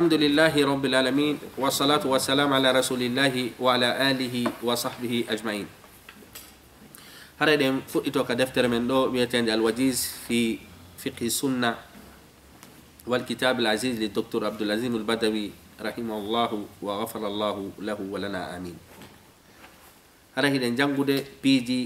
الحمد لله رب العالمين والصلاة والسلام على رسول الله وعلى آله وصحبه أجمعين. هذا فؤتو كدفتر من دو بيتند الوجيز في فقه السنة والكتاب العزيز للدكتور عبد العزيز البدوي رحمه الله وغفر الله له ولنا آمين. هذا هي جنگود بيجي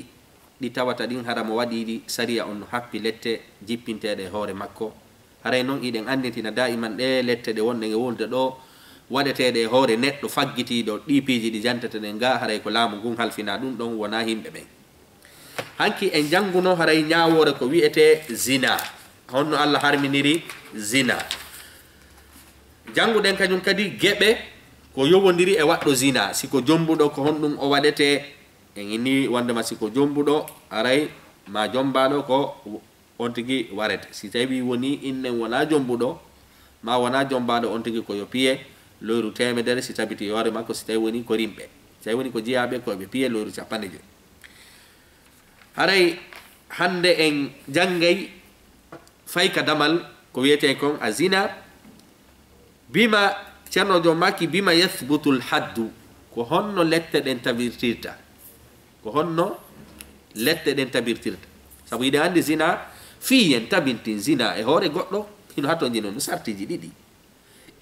دي تawata din hara mo wadi di sariya on happi lette jippintede hore makko. Haray non iden anditina daiman de lette de wonde wonde do wadetede hore neddo faggitido dipiji di jantata de nga haray ko laamu gun halfina dum don wona himbe be hanki en janguno haray nyaawore ko wiete zina honno Allah harminiri zina janguden kanyum kadi gebe ko yowondiri e waddo zina siko jombudo ko hondum o wadete en ini wande masiko jombudo aray ma jombado ko on tigi warete si tawi woni innen wona jombudo ma wona jombado on tigi ko yo piye loru temedere si tabiti yore makko si tawi woni ko rimbe si tawi woni ko jiyabe ko be piye loru capande je haray hande en jangay fayka damal ko wiete kon azina bima cerno jo maki bima yathbutu alhaddu ko honno lette den tabirtirta ko honno lette den tabirtirta sabu ide andi zina fiyen tabintin zina e hore goddo hino hato jino no sartiji didi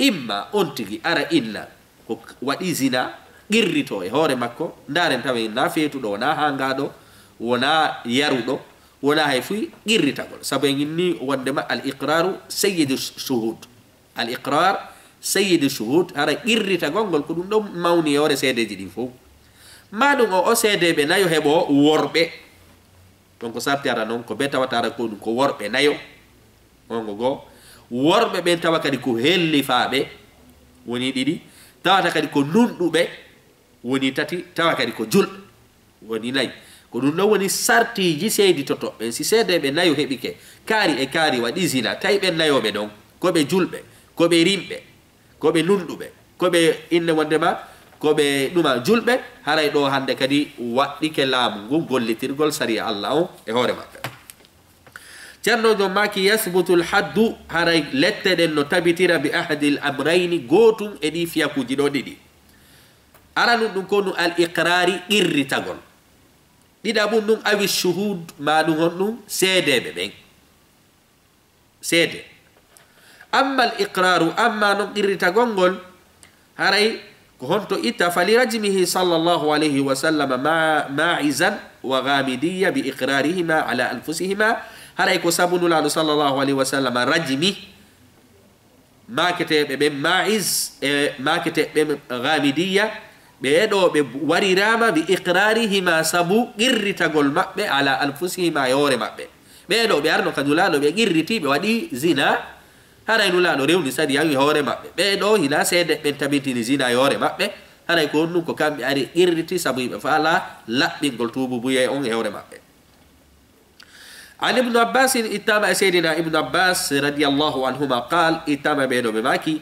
imma on tigi ara illa ko wadi zina girrito e hore makko ndaren tawe na fetudo na hangado wona yarudo wona hayfi girritagol sabu nginni wonde ma al iqraru sayyidu shuhud al iqrar sayyidu shuhud ara girritagol gol ko dum do mawni hore sedeji di fo madum o sedebe nayo hebo worbe donc sarti ara non ko be tawata ko ko worbe nayo ongo go worbe be tawa kadi ko helli faabe woni didi tawata kadi ko nundube woni tati tawa kadi ko jul woni nay ko dum do woni sarti ji seydi toto ben si sede be nayo hebike kari e kari wadi zina tay be nayo be don ko be julbe ko be rimbe ko be nundube ko be inne wondema ko be duma julbe haray do hande kadi waddi ke laamu go gollitirgol sariya Allah o e hore mabbe cerno do maki yasbutu alhaddu haray lette den no tabitira bi ahadil amrayn gotum e di fiyakuji do didi aranu dum konu al iqrari irritagol dida bun dum awi shuhud ma dum honnum sedebe ben sede amma al iqraru amma no irritagol gol haray ko honto ita fali rajmihi sallallahu alayhi wa sallam ma'izan wa ghamidiyya bi iqrarihima ala anfusihima haray ko sabunu la sallallahu alayhi wa sallam rajmi makete be ma'iz makete be ghamidiyya be do be warirama bi iqrarihima sabu girritagol mabbe ala anfusihima yore mabbe be do be arno kadulalo be girriti be wadi zina haray nula do rewni sadi yangi hore mabbe be do hina sede ben tabitini zina hore mabbe haray ko nun ko kambe ari irriti sabu be fala labbingol tubu buye on hore mabbe Ali ibn Abbas itama sayyidina ibn Abbas radiyallahu anhuma qal itama bedo be maki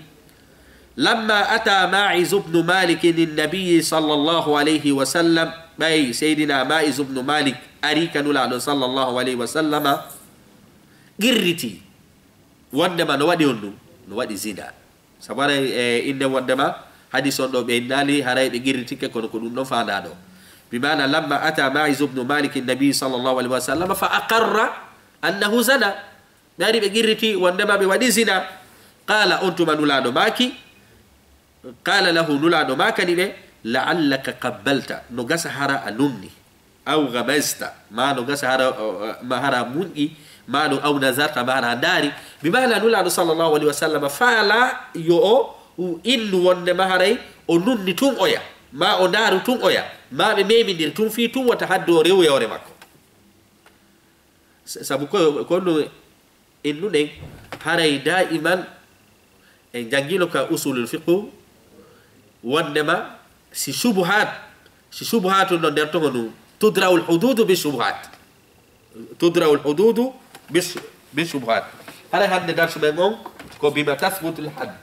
lamma ata Ma'iz ibn Malik an-nabiy sallallahu alayhi wa sallam bay sayyidina Ma'iz ibn Malik arika nula sallallahu alayhi wa sallama girriti wondema no wadi on dum no wadi zina sabara inde wondema hadith on do be nali haray be girritike kono ko dum no faanda do bi mana lamma ata Ma'iz ibn Malik an-nabi sallallahu alaihi wasallam fa aqarra annahu zina dari be girriti wondema be wadi zina qala antum nulado maki qala lahu nulado makani be la'allaka qabbalta no gasahara alumni aw ghamasta ma no gasahara mahara mungi manu au nazarta mara dari bimala nula sallallahu alaihi wasallam fala yo illu wonde maharay o nunni tun oya ma o daru tun oya ma be memindir tun fi tun wata haddo rew yore makko sabu ko no illu den haray daiman en jangilo ka usulul fiqh wonde ma si shubuhat no der to ngonu tudraul hudud bi shubuhat tudraul hudud بشبهات هذا هذا درس بينهم كو بما تثبت الحد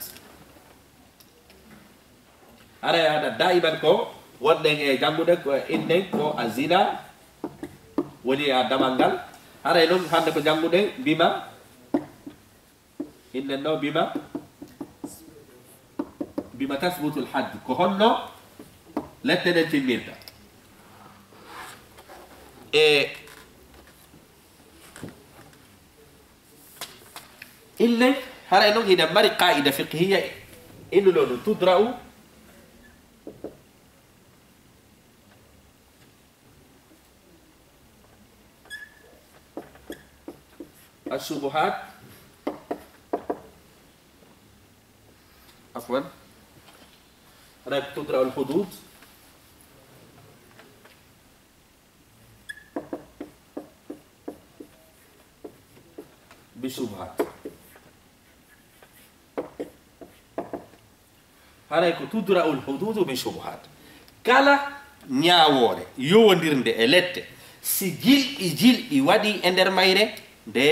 هذا دائما كو ودن جامبودك إنك كو الزنا ولي دمانغال هذا ينوم هذا كو جامبودك بما إنه بما bima tasbutu lhadd ko honno lette ɗen timmirta إلا هذا إنه إذا مري قاعدة فقهية إنه لو تدرأ الشبهات عفوا هذا تدرأ الحدود بالشبهات هذا تدرأ الحدود بالشبهات كلا نياوore yowodirde e lette si jilɗi waɗi e nder mayre nde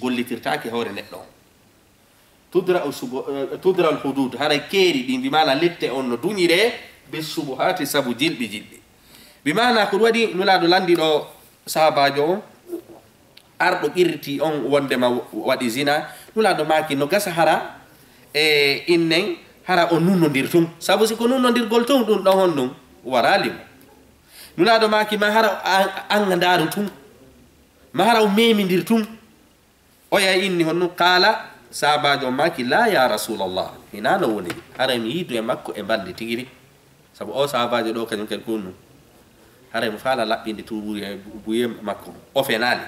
gollitirtaki hawre neɗɗo tudra al hudud haray keeri ɗi mbimana lette on no duñire be subuhati sabu jilɗi mbimana ko waɗi nulaɗo landi ɗo sahabajo on arɗo ɓirti on wondema waɗi zina nulaɗo maki no gasa hara e innen hara o nunnodir tum sabu siko nunnodirgol tum ɗum ɗon hon ɗum waralimo nulaɗo maki ma hara anga ndaru tum ma hara o memidir tum oya inni honno kala sahabajo maki la ya rasulallah hinano woni hara mi yiidu e makko e balde tigiri sabu o sahabajo ɗo kañum kadi konnu hara mo faala laɓɓinde tuɓuri e buye makko o fenali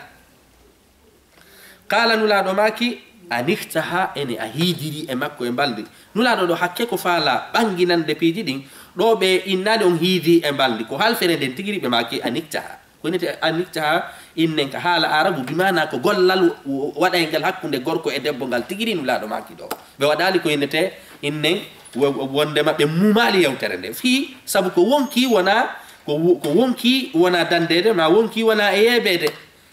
kala nulaɗo maki anihtaha ene a hiidiri e makko e balde nulaɗo ɗo hakke ko faala ɓanginande piiji ɗin ɗo ɓe innade on hiidi e balde ko halfere nden tigiri ɓe maki anihtaha konete anihtaha innen ka haala arabu bimana ko gollal waɗaygal hakkunde gorko e debbo ngal tigiri nulaɗo maki ɗo ɓe waɗali ko innete innen wondema ɓe mumali yewtere nde fi sabu ko wonki wona dandede ma wonki wona e yeɓede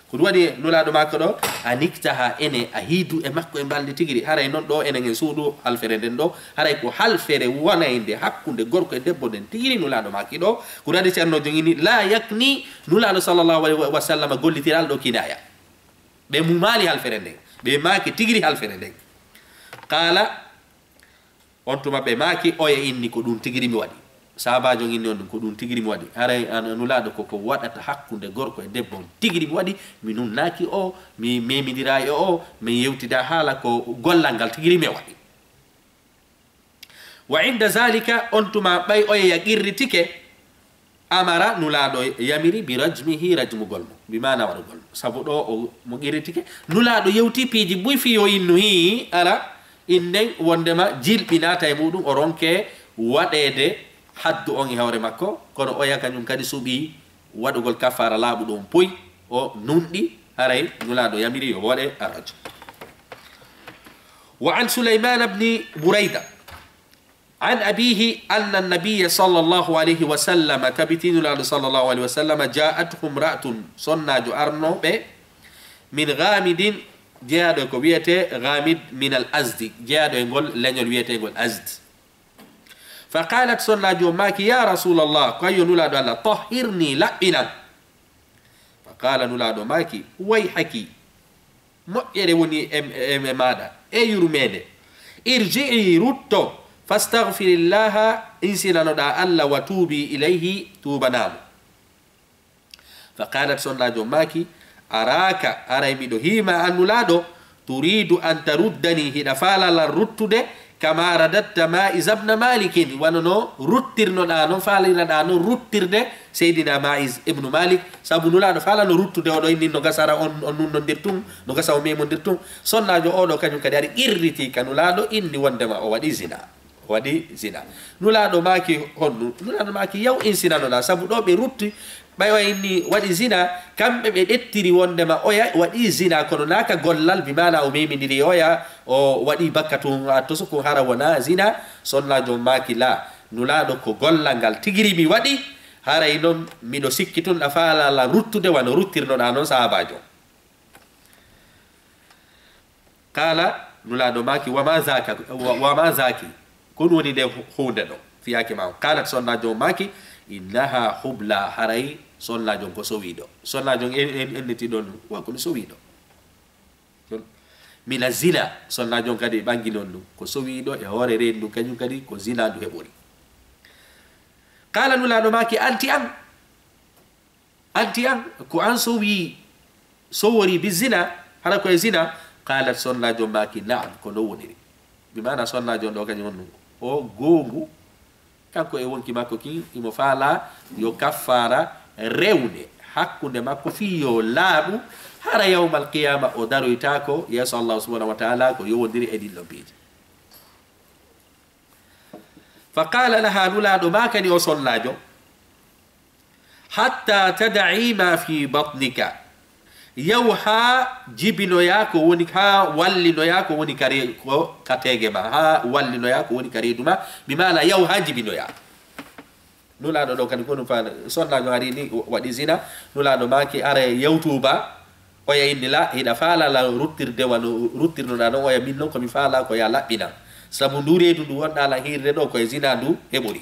ko ɗum waɗi nulaɗo makko ɗo a niktaha ene a hiidu e makko e mbalde tigiri haray noon ɗo enen en suudu halfere nden ɗo haray ko halfere wonayde hakkunde gorko e debbo nden tigiri nulaɗo maki ɗo ko ɗum waɗi ceerno jogini la yakni nulaɗo sallllahu alayhi wa sallam gollitiral ɗo kinaya ɓe mumali halfere nden ɓe maki tigiri halfere nden qala on tuma ɓe maki oya inni ko ɗum tigiri mi waɗi sahabajo inni on ɗum ko ɗum tigiri mi waɗi haray nulaɗo koko waɗata hakkunde gorko e debbo tigiri mi waɗi mi nunnaki o mi memidira e o min yewtida haala ko gollal ngal tigiri mi waɗi wa inda zalika on tuma ɓay oya yaqirritike amara nulaɗo yamiri bi rajmihi rajmugol mo bimana waɗugol mo sabu ɗo o mo qirritike nulaɗo yewti piiji buy fiyo innu hi ara innen wondema jilɓi naata e muɗum o ronke waɗede haddu on e hawre makko kono oya kañum kadi suuɓi waɗugol kafara laaɓu ɗum poy o nunɗi haray nulaɗo yamiri yo waɗe arajo wa an suleymana bni bourayda عن أبيه أن النبي صلى الله عليه وسلم كبتين الله صلى الله عليه وسلم جاءته امرأة صناج أرنو من غامد جاء كوبيته غامد من الأزد جاء يقول لن يلويته يقول أزد فقالت صناج ماك يا رسول الله كي نولاد الله طهرني لبنا فقال نولاد ماك ويحك مؤيروني ماذا يرميني ارجعي رتو فاستغفر الله إنسنا ندع الله وتوبي إليه توبنام فقالت صنع ماكي أراك أريمي هيما أن نلادو تريد أن تردني هنا فالا لرد كما رددت ما إذا ابن مالك وننو رتر ندانو فالا ندانو رتر سيدنا ماعز ابن مالك سابو نلادو فالا نرد ودو إني نغسر أن ندرتم نغسر ميمون درتم صنع أولو كان يكداري إرتي كنلادو إني وندما أودي زنا waɗi zina nulaɗo maki honnu nulaɗo maki yaw insinanoɗa saabu ɗo ɓe rutti ɓaywa inni waɗi zina kamɓe ɓe ɗettiri wondema oya waɗi zina kono naka gollal bimana o memidiri oya o waɗi bakka tum to soko hara wona zina sonnajo maki la nulaɗo ko gollal ngal tigiri mi waɗi haray noon miɗo sikki tun ɗa falala ruttude wano ruttirnoɗa noon sahabajo kala nulaɗo maki wama zaki kon woni nde hunde ɗo fiyaki ma kalat sonnajo maki innaha hubla haray sonnajo ko sowiɗo sonnajo enniti ɗon wa kono sowiɗo mina zina sonnajo kadi ɓangi non ɗum ko sowiɗo e hoore rendu kañum kadi ko zina ndu heɓori qala nulaɗo maki anti an ko an sowori bi zina hara koye zina qalat sonnajo maki naam ko non woniri bimana sonnajo ɗo kañum on ɗum o gongu kanko e wonki makko ki imo faala yo kaffara rewne hakkunde makko fi yo laaɓu hara yawmal qiyama o daroytako yeeso allah subhanahu wa taala ko yowodiri e ɗin ɗon piiji fa qala laha nulaɗo ma kadi o sonnajo hatta tada'i ma fi batnika yaw ha jibinoya ko woni ha wallinoya ko woni kare ko katege ma ha wallinoya ko woni kare duma bimala yaw ha jibinoya nulaɗo ɗo kadi ko ɗum fa sonnajo ari ni waɗi zina nulaɗo maki ara yewtuba oya indila hiɗa faala la ruttirde wano ruttirnoɗa ɗon oya min noon komi faala ko ya laɓɓina sabu ndu reedu ndu wonɗala hirde ɗo koye zina ndu heɓori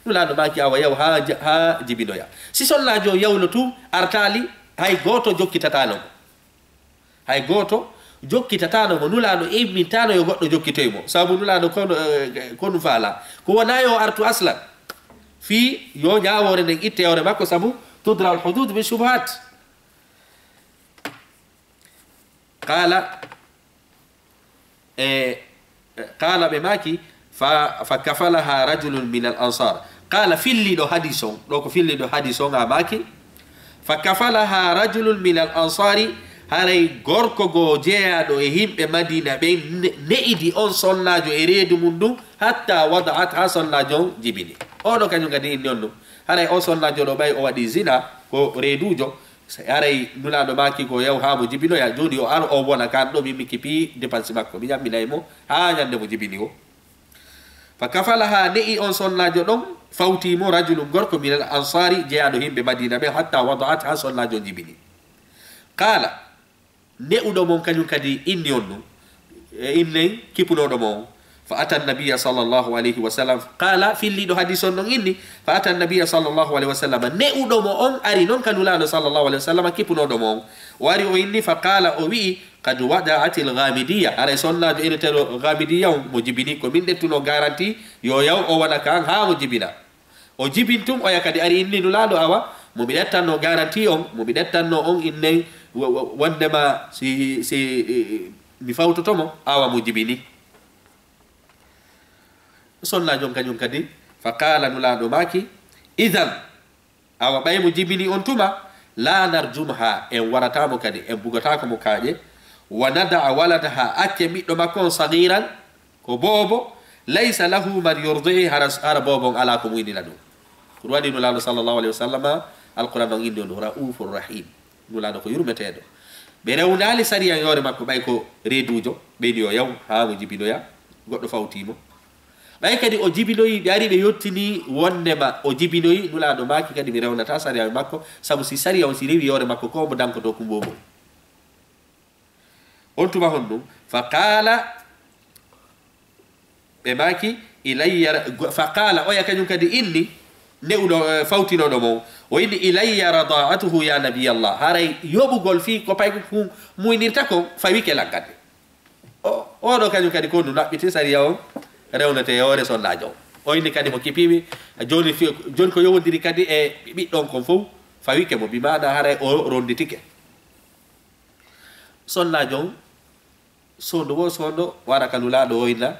nulaɗo maki awa yaw ha jibinoya si sonnajo yawlotu artali hay goto jokkitatanomo hay goto jokkitatanomo nulaɗo immintano yo goɗɗo jokkitoymo sabu nulaɗo ko ɗum faala ko wona yo artu aslan fi yo ñawore nden itte yawre makko sabu tudra al hudud bi shubhat qala ɓe maki fa kafalaha rajulun min al ansar qala filliɗo hadis on ɗo ko filliɗo hadis on a maki fa kafalaha rajulun min al ansari haray gorko goo jeeyaɗo e himɓe madina ɓe ne'idi on sonnajo e reedu mum ɗum hatta wada'at ha sonnajo on jibini oɗo kañum kadi inni on ɗum haray o sonnajo ɗo ɓay o waɗi zina ko reedujo aray nulaɗo maki ko yaw ha mo jibinoya joni o ar o wona kan ɗo mimmi kipi dépense makko mi ƴamminaymo ha ñande mo jibini o fa kafalaha ne'i on sonnajo ɗon fawtimo rajulum gorko min al ansari jeeyaɗo himɓe madina ɓe hatta wada'at ha sonnajo jibini qala ne'uɗo mon kañum kadi inni on ɗum inni kipunoɗo mo fa ata nabiya sallllahu alayhi wa sallam qala filliɗo hadis on ɗon inni fa ata nabiya sallllahu alayhi wa sallam ne'uɗo mo on ari noon kanulaɗo sallllahu alayhi wa sallam kipunoɗo mo on o ari o inni fa qala o wi'i kad wada'at il gamidiya aray sonnajo eneteɗo gamidiya on mo jibini ko min ɗettuno garanti yo yaw o waɗa kan ha mo jibina o jibintum oya kadi ari inni nulaɗo awa momi ɗettanno garanti on momi ɗettanno on inne wondema si mi fawtotomo awa mo jibini sonnajon kañum kadi fa qala nulaɗo maki idan awa ɓay mo jibini on tuma la narjumha en waratamo kadi en bugatako mo kaaƴe wa nada'a waladaha acce ɓiɗɗo makko on sagiran ko boobo laysa lahu man yurdii hara boobon ala ko muynina ɗum ko waɗi nulaɗo sallllahu alayhi wa sallam alquran on indi on ɗum raufur rahim nulaɗo ko yurmeteɗo ɓe rewnali sariya yoore makko ɓay ko reedujo ɓeyni yo yaw ha mo jibinoya goɗɗo fawtimo ɓay kadi o jibinoyi ɓe ari ɓe yettini wondema o jibinoyi nulaɗo maki kadi mi rewnata sariya makko saabu si sariya on si rewi yoore makko ko mo dankoto kumbomo on tuma hon ɗum fa qala ɓe maki ilayya fa qala oya kañum kadi inni ne'uɗo fawtinoɗo mo o inni ilayya rada'atuhu ya nabiyallah haray yoɓugol fi ko pay ko muynirta ko fawike laggade oɗo kañum kadi ko ndu naɓɓiti sariya on rewnete yoore sonnajo o inni kadi mo kipimi joni ko yowodiri kadi e ɓiɗɗon kon fof fawike mo bimana haray o ronditike sonnajo sondo wo sondo wara ka nulaɗo oyna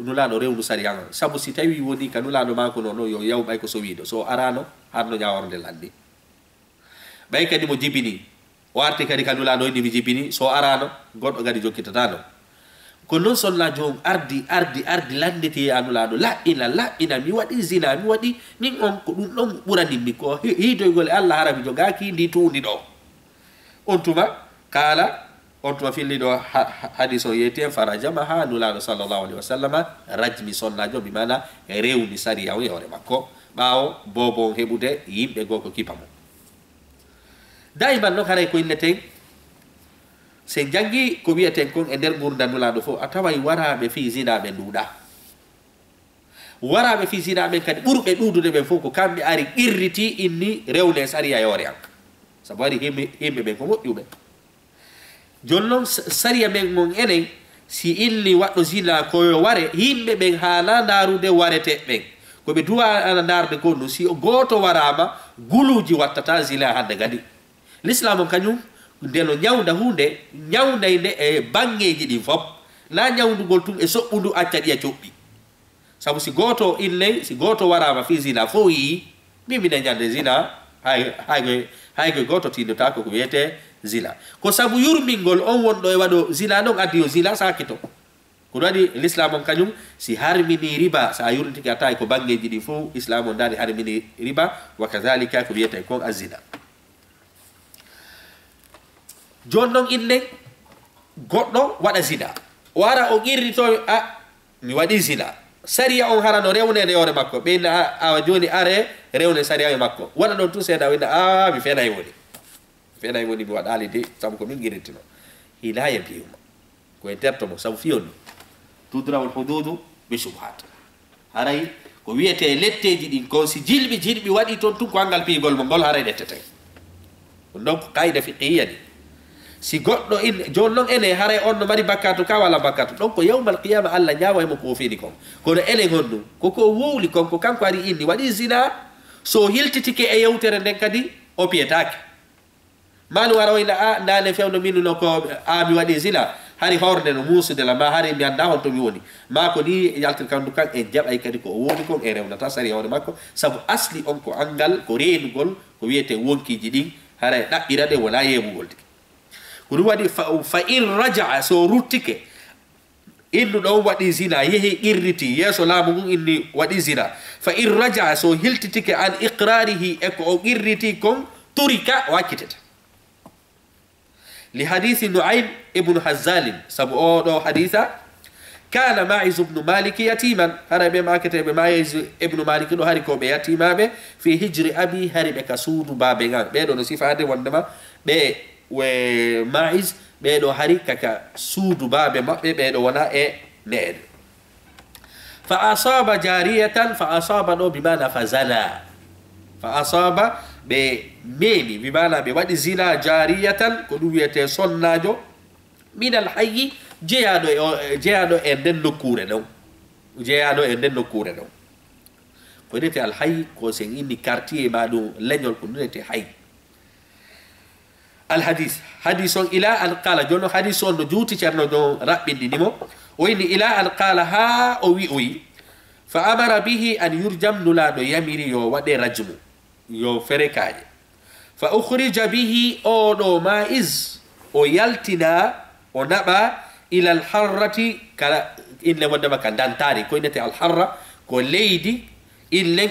nulaɗo rewnu sariya on saabu si tawi woni ka nulaɗo mako nono yo yaw ɓay ko sowiɗo so arano harno ñaworde landi ɓay kadi mo jibini o arti kadi ka nulaɗo oyni mi jibini so arano goɗɗo kadi jokkitatano ko noon sonnajo on ardi landete a nulaɗo laɓɓina mi waɗi zina mi waɗi min on ko ɗum ɗon ɓuraninmi ko hiidoygol allah hara mi jogaki ndi tundi ɗo on tuma kala on tuma filliɗo hadis o yeeti en farajama ha nulaɗo sallllahu alayhi wa sallam rajmi sonnajo mi mana rewni sariya on yewre makko ɓawo bobo on heɓude yimɓe goo ko kipa mo daiman noon haray ko inneten se janggi ko wiyeten kon e nder gurdam nulaɗo fof a taway waraɓe fi zinaɓe nduuɗa waraɓe fi zinaɓe kadi ɓurɓe ɗuudude ɓen fof ko kamɓe ari irriti inni rewne sariya yewre an sabu ari himɓe ɓen ko moƴƴuɓe jonnon sariya men gon enen si illi waɗɗo zina koyo ware yimɓe ɓen hana ndarude warete ɓen koɓe duwa ana ndarde gonɗum si goto warama guluji wattata zina hande gadi l'islam on kañum ndeno ñawda hunde ñawday nde e bangeji ɗin fof na ñawdugol tun e soɓɓundu acca ɗiya coɓɓi sabu si goto ille si goto warama fi zina fo yi mimine ñande zina haygo goto tindota ko wiyete zina ko sabu yurmingol on wonɗo e waɗo zina ɗon addi yo zina sakito ko waɗi l'islam on kañum si harmini riba sa yurnitiki a tawi ko bangeji ɗi fof islam on dani harmini riba wa kadhalika ko wiyete kon azina joni noon ille goɗɗo waɗa zina o ara o qirrito a mi waɗi zina sariya on hara no rewnede hoore makko ɓeyna awa joni are rewne sariya e makko waɗa ɗon tout seeɗa winda a mi fenayi woni mi waɗali de sabu ko min qirritino hila yabiyuma koye tertomo sabu fiyonni tudrawol hududu ɓe subhat haray ko wiyete letteji ɗin kon si jilɓi waɗi toon tun ko angal piygol mo ngol haray ɗettete donc kayida fiqiya ɗi si goɗɗo joni noon ene haray on no mari bakkatu ka wala bakkatu ɗon ko yawmal qiyama allah ñawa hemo ko fini kon kono enen honɗum koko wowli kon ko kanko ari inni waɗi zina so hiltitike e yewtere nden kadi o piyetake manu wara oyna a ndane fewno minuno ko a mi waɗi zina hari horde no musude la ma hari mi anda hon to mi woni ma ko ni yaltir kandu kan e jaɓay kadi ko o woni kon e rewnata sari hawre makko sabu asli on ko angal ko renugol ko wiyete wonkiji ɗin haray ɗaɓɓira ɗe wona yeɓugol tigi ko ɗum waɗi fa in raja'a so ruttike innu ɗon waɗi zina yehi qirriti yeeso laamu ngun inni waɗi zina fa in raja'a so hiltitike an iqrarihi e ko o qirriti kon turika wakkitete li hadithi Nu'aym ibn Hazzal sabu oɗo haditha kana Ma'iz ibn Malik yatiman hara ɓe makete ɓe Ma'iz ibn Malik ɗo hari ko ɓe yatimaɓe fi hijri abi hari ɓe ka suudu babe ngan ɓeɗo no sifade wondema ɓe we Ma'iz ɓeɗo hari kaka suudu babe maɓɓe ɓeɗo wona e neɗe fa asaba jariyatan fa asaba ɗo bimana fa zana fa asaba ɓe memi bimana ɓe waɗi zina jariyatan ko ɗum wiyete sonnajo minal hayyi jeyaɗo e nden nokkure ɗon jeyaɗo e nden nokkure ɗon ko wiyete alhayy ko sen inni quartier ma ɗum leñol ko ɗum wiyete hayy الحديث حديث إلى أن قال جونو حديث أن جوتي شرنا دون رب دينمو وإن إلى أن قال ها أوي فأمر به أن يرجم نلا يميري يو ودي رجم يو فركاج فأخرج به أو مائز ويلتنا ونبا إلى الحرة إن ودما كان دانتاري كوينة الحرة كو ليدي إن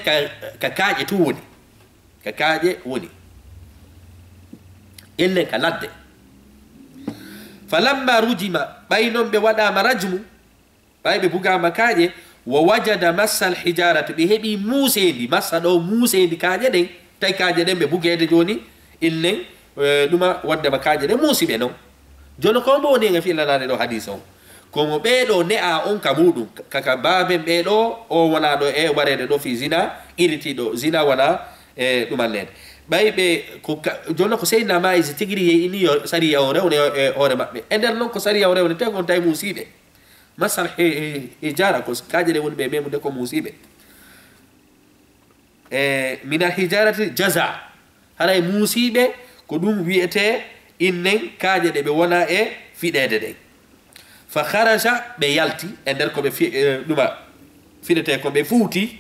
ككاج توني ككاج وني إلا كالد فلما رجم بينهم بودا مرجم باي ببوغا مكاجي ووجد مس الحجارة بهبي موسى دي مس دو موسى دي كاجي دي تاي كاجي دي ببوغا دي جوني إلا دوما ودا مكاجي دي موسى بينو جونو كومبو ني في لنا دو حديثو كومو بيدو نيا اون كامودو كاكا بابي بيدو او ولا دو اي وريدو دو في زنا إيرتي دو زنا ولا دوما لين bayɓe ko jonna ko seydna Maïs tigiri ye ini sariya o rewne e hoore maɓɓe e nder noon ko sariya o rewne tawi on tawi musiɓe masal e jara ko kaje ɗe woni ɓe memude ko musiɓe e mina hijarati jaza haray musiɓe ko ɗum wiyete innen kaje ɗe ɓe wona e fiɗede ɗen fa haraja ɓe yalti e nder koɓe ɗuma fiɗete ko ɓe fuuti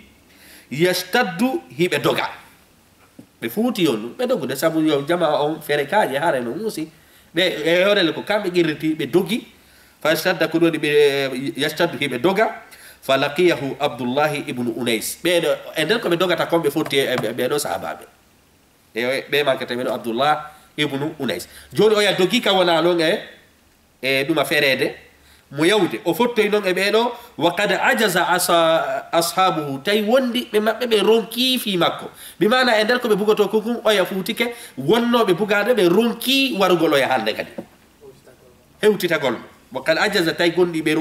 yastaddu hiɓe doga ɓe fuuti yon ɓe dogude sabu yo jama on fere kaje hare no muusi ɓe e horele ko kamɓe qirriti ɓe dogi fa stadda ko ɗoni ɓe yastaddu hiɓe doga fa laqiyahu Abdullahi ibnu Unays ɓeɗo e nder koɓe dogata kon ɓe fotti ɓeɗo sahabaɓe ɓe mankete ɓeɗo Abdullah ibnu Unays joni oya dogi ka wona ɗon e ɗuma ferede mo yawde o fottoy noon e ɓeɗo wa qad ajaza ashabuhu tawi wondi ɓe maɓɓe ɓe ronki fi makko bimana e nder ko ɓe bugoto kokum oya fuutike wonnoɓe bugade ɓe ronki warugol oya hande kadi hewtitagol wa qad ajaza tawi gonɗi ɓe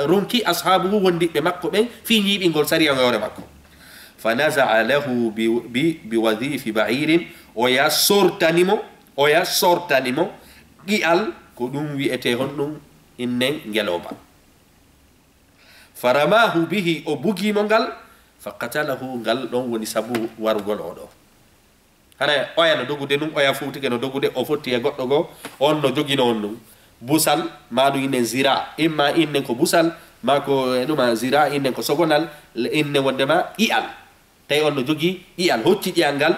ronki ashabuhu wondiɓe makko ɓen fi ñiɓingol sariya hoore makko fa nazaa lahu bi wadifi ba'irin oya sortanimo qi'al ko ɗum wi'ete honɗum innen ngeloba faramahu bihi o bugimo ngal fa qatalahu ngal ɗon woni sabu warugol oɗo hara oya no dogude ɗum oya fuutike no dogude o fotti e goɗɗo goo on no jogino on ɗum busal maɗum innen zira imma innen ko busal ma ko ɗuma zira innen ko sogonal innen wondema ƴi'al tawi on no jogii ƴi'al hocci ƴi'al ngal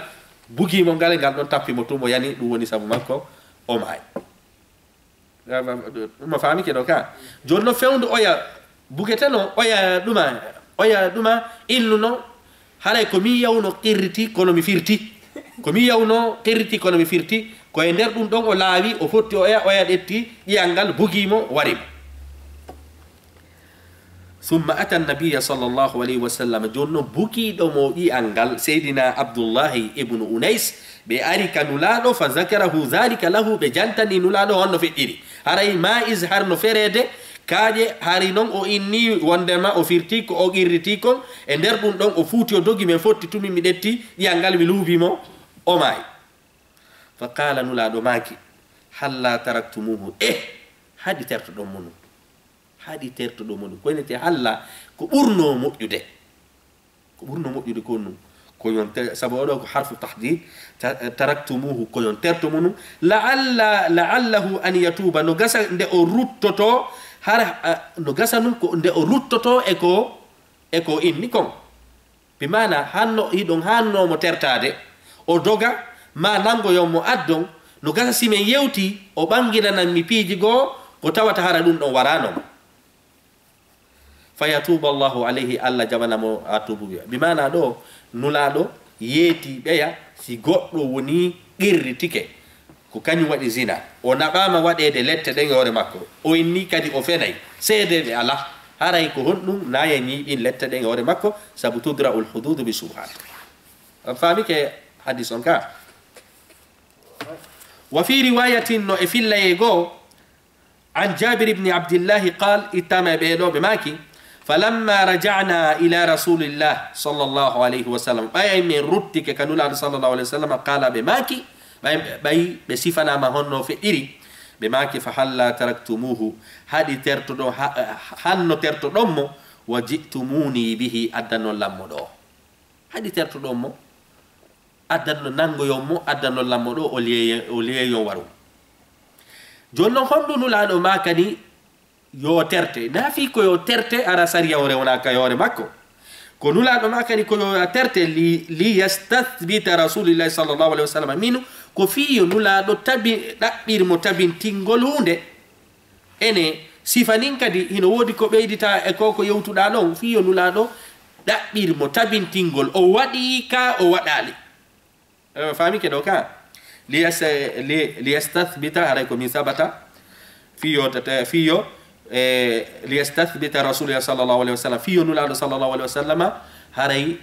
bugimo ngal ngal ɗon tappimo tumo yani ɗum woni sabu makko o maay ɗuma famike ɗo ka joni no fewndu oya bugeteno oya ɗuma ilnuno haray komi yawno qirriti kono mi firti komi yawno qirriti kono mi firti koye nder ɗum ɗon o laawi o fotti oya ɗetti ƴi'al ngal bugimo warimo summa ata annabiya sallllahu alayhi wa sallam joni noon bukiɗomo ƴi'al ngal seydina abdoullahi ibnu unays ɓe ari ka nulaɗo fa zakarahu dhalika lahu ɓe jantani nulaɗo honno feƴƴiri haray mais har no ferede kaaƴe hari noon o inni wondema o firti ko o qirriti kon e nder ɗum ɗon o fuuti o dogi min fotti tumi mi ɗetti ƴi'al ngal mi luubimo o maayi fa qala nulaɗo maaki halla taraktumuhu haɗi tertoɗon mo ɗum haɗi tertoɗo mo ɗum koynete halla ko ɓurno moƴƴude ko ɗum koyon sabu oɗo ko harfu tahdid taraktumuhu koyon terto mo ɗum la'allahu an yatuba no gasa nde o ruttoto har no gasa num ko nde o ruttoto e ko inni kon bi mana hanno hiɗon hannomo tertade o doga ma nangoyon mo addon no gasa simen yewti o ɓanginanan mi piiji goo ko tawata hara ɗum ɗon waranomo fayatuba allahu alayhi allah jaɓanamo a tubuya bi mana ɗo nulaɗo yeeti ɓeya si goɗɗo woni qirritike ko kañum waɗi zina o naɓama waɗede lette ɗen e hoore makko o inni kadi o fenay seedeɓe ala haray ko honɗum naye ñiiɓin lette ɗen e hoore makko saabu tudra ul hududu bi subhan faami ke hadis on ka wa fi riwayatin no e fillaye goo an jabir ibni abdillahi qal ittama ɓeɗo ɓe maki falamma raja'na ila rasulillah sallallahu alayhi wa sallam ɓay min ruttike kanulaɗo sallallahu alayhi wa sallam qala ɓe maki ɓay ɓe sifanama honno feƴƴiri ɓe maki fa halla taraktumuhu haɗi tertoɗo hanno tertoɗonmo wa ji'tumuni bihi addannon lammo ɗo haɗi tertoɗonmo addanno nangoyonmo addannon lammo ɗo o liyeyon waru joni noon honɗu nulaɗo ma kadi yo terte nafi ko yo terte ara sariya o rewnaka yoore makko ko nulaɗo ma kadi ko yo terte li yastathbita rasulillahi sallllahu alayhi wa sallam minu ko fiyo nulaɗo ɗaɓɓirmo tabintingol hunde ene sifanin kadi hino woodi ko ɓeydita e ko yewtuɗa ɗon fiyo nulaɗo ɗaɓɓirmo tabintingol o waɗi ka o waɗali famike ɗo ka liyastathbita aray ko min sabata fiyo liyastathbita rasulillah sallllahu alayhi wa sallam fiyo nulaɗo sallllahu alayhi wa sallam haray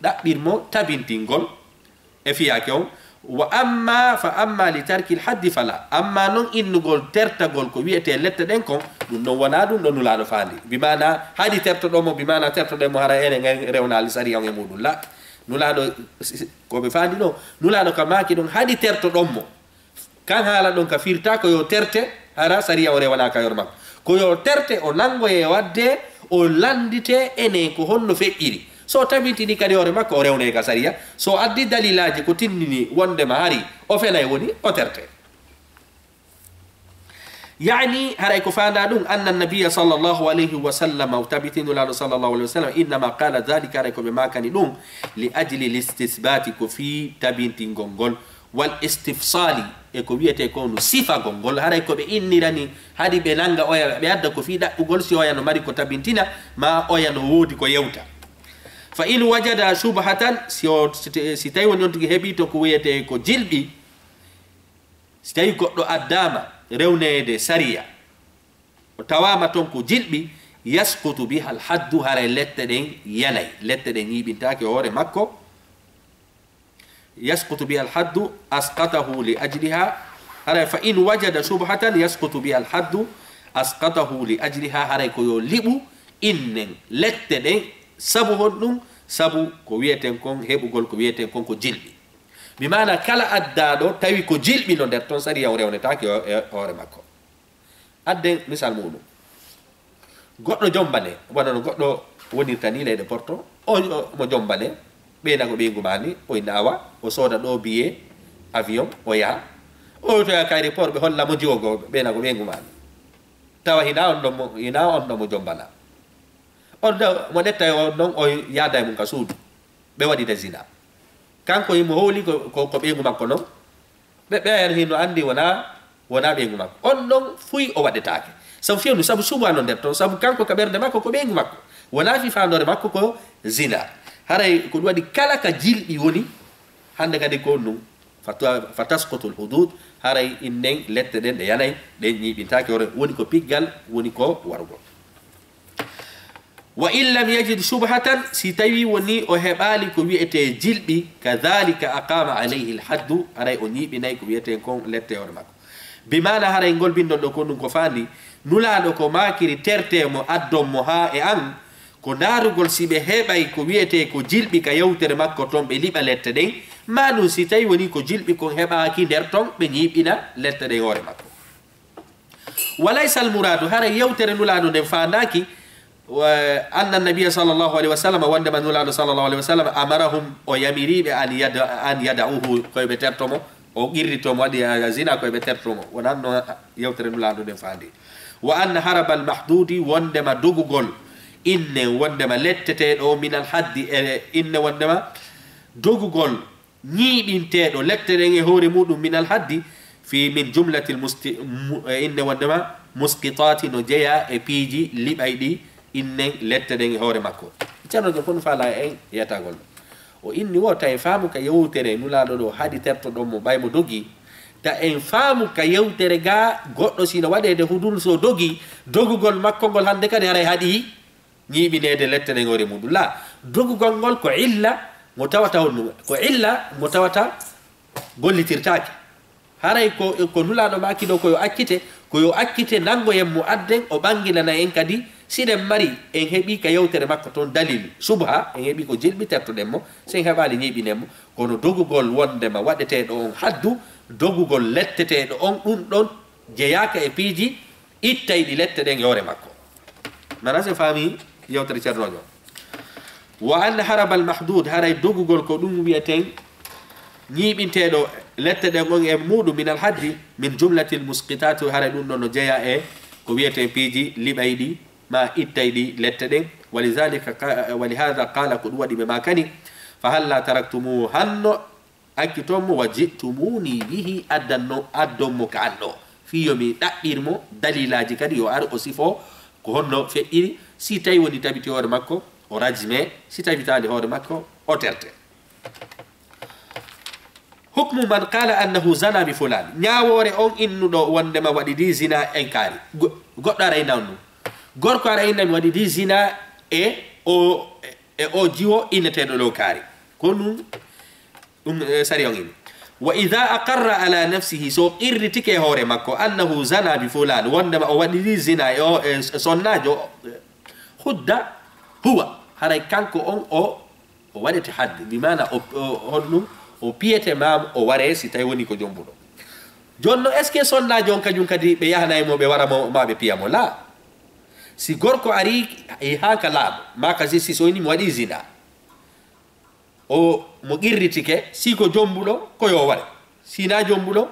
ɗaɓɓirmo tabintingol e fiyake on wa amma fa amma li tarki l haddi fala amma noon innugol tertagol ko wiyete lette ɗen kon ɗum ɗon wona ɗum ɗo nulaɗo faandi bimana haɗi tertoɗomo bimana tertoɗemo hara ene rewnali sariyan e muɗum la nulaɗo koɓe faandi ɗo nulaɗo ka maki ɗon haɗi tertoɗonmo kan haala ɗon ka firta ko yo terte hara sariya o rewana kayor makko ko yo terte o nangoye wadde o landite ene ko honno feƴƴiri so tabintini kadi hoore makko o rewne ka sariya so addi dalilaji ko tinnini wondema hari o fenay woni o terte yani haray ko fanda ɗum anna nabiya sallllahu alayhi wa sallam o tabitinulaɗo sallllahu alayhi wa sallam innama qala dhalika haray koɓe makani ɗum li ajli l istisbati ko fi tabintingol ngol wal istifsali e ko wiyete ko no sifagol ngol haray koɓe innirani haɗi ɓe nanga oya ɓe adda ko fi ɗaɓɓugol si oya no mari ko tabintina ma oya no woodi ko yewta fa in wajada subhatan si tawi woni on tigi heeɓi to ko wiyete ko jilɓi si tawi goɗɗo addama rewnede sariya o tawama toon ko jilɓi yaskutu biha al haddu haray lette ɗen yanay lette ɗen yiɓintake hoore makko يسقط بها الحد أسقطه لأجلها فإن وجد شبهة يسقط بها الحد أسقطه لأجلها هري كيو لبو إن لتدين سبو هنم سبو كويتن كون هبو كل كويتن كون كو جلبي bimana kala addaɗo tawi ko jilɓino nder toon sariya o rewnetaki hoore makko. Adde misal muɗum, goɗɗo jombane wona no goɗɗo wonirta ni leyɗe porto o mo jombane ɓeyna ko ɓeygu mani o nawa o sooda ɗo billet avion o yaha o toya ka aéroport ɓe hollamo jiwogo ɓeyna ko ɓeygu mani tawa hina on ɗon mo jombana on mo ɗetta on ɗon o yaada e mum ka suudu ɓe waɗita zina kanko yimo howli ko ɓeygu makko noon ɓe ɓeyan hino andi wona ɓeygu makko on ɗon fuy o waɗetake sabu fewnu sabu subano nder toon sabu kanko ka ɓerde makko ko ɓeygu makko wona fi fandore makko ko zina haray ko ɗum waɗi kala ka jilɓi woni hande kadi ko ɗum fa tasqutul hudud haray innen lette ɗen ɗe yanayi ɗen ñiɓintaki hore woni ko piggal woni ko warugol. Wa in lam yajid shubhatan si tawi woni o heɓali ko wiyete jilɓi kadhalika aqama alayhi lhaddu haray o ñiɓinayi ko wiyete kon lette hore makko bimana haray ngol bindon ɗo ko ɗum ko fandi nulaɗo ko makiri tertemo addonmo ha e an ko darugol si ɓe heɓay ko wiyete ko jilɓi ka yewtere makko toon ɓe liɓa lette ɗen ma ɗum si tawi woni ko jilɓi kon heɓaki nder toon ɓe ñiɓina lette ɗen hoore makko. Walaysa almuradu haray yewtere nulaɗo nden fandaki anna nabiya sallllahu alayhi wa sallam wondema nulaɗo sallllahu alayhi wa sallam amarahum o yamiriɓe an yada'uhu koyeɓe tertomo o qirritomo waɗi zina koyeɓe tertomo wonanno yewtere nulaɗo nden fandi. Wa anna haraba almahdudi wondema dogugol inne wondema letteteɗo minal haddi e inne wondema dogugol ñiɓinteɗo lette ɗen e hoore muɗum minal haddi fi min jumlati inne wondema muskitati no jeeya e piiji liɓay ɗi innen lette ɗen e hoore makko ceernojo kono faala en yiyatagol ɗo o inni wo ta en faamu ka yewtere nulaɗo ɗo haadi tertoɗon mo ɓay mo dogi ta en faamu ka yewtere ga goɗɗo sino waɗede hudul so dogi dogugol makko ngol hande kadi haray haɗi ñiɓinede lette ɗen hoore muɗum la dogugol ngol ko illa mo tawata honɗum ko illa mo tawata gollitirtake haray ko nulaɗo maki ɗo koyo akkite nangoyen mo adden o ɓangilana en kadi siɗen mari en heeɓi ka yewtere makko toon dalil subha en heeɓi ko jilɓi tertoɗen mo sen heɓali ñiɓinen mo kono dogugol wondema waɗeteɗo on haddu dogugol letteteɗo on ɗum ɗon jeyaka e piiji ittay ɗi lette ɗen yewre makko nana se faami yewtere ceernojo. Wa an haraba almahdud haray dogugol ko ɗum wiyeten ñiɓinteɗo lette ɗen on e muɗum min alhaddi min jumlati lmusqitat haray ɗum ɗon no jeeya e ko wiyete piiji liɓay ɗi ma ittay ɗi lette ɗen walihada qala ko ɗum waɗi ɓe makani fa halla taraktumuhu hanno akkitonmo wa jittumuni bihi addonmo ka anɗo fiyomi ɗaɓɓirmo dalilaji kadi yo ar o sifo ko honno feƴƴiri si tawi woni tabiti hoore makko o rajme si tawitali hoore makko o terte. Hukmu man qala annahu zana bi fulan ñawore on innuɗo wondema waɗi di zina en kaari goɗɗo ara innan ɗum gorko ara innan waɗi di zina e o jiwo inneteɗo ɗo kaari ko ɗum sari on ini wa ida aqarra ala nafsihi so qirritike hoore makko annahu zana bi fulan wondema o waɗi di zina e sonnajo hudda huwa haray kanko on o waɗete hadde bimana honɗum o piyete mam o ware si tawi woni ko jombuɗo jonno est ce que sonnajo on kañum kadi ɓe yahanaymo ɓe waramo ma ɓe piyamo la si gorko ari ha ka laaɓo ma kasi si so woni mo waɗi zina o mo qirritike si ko jombuɗo koyo ware sina jombuɗo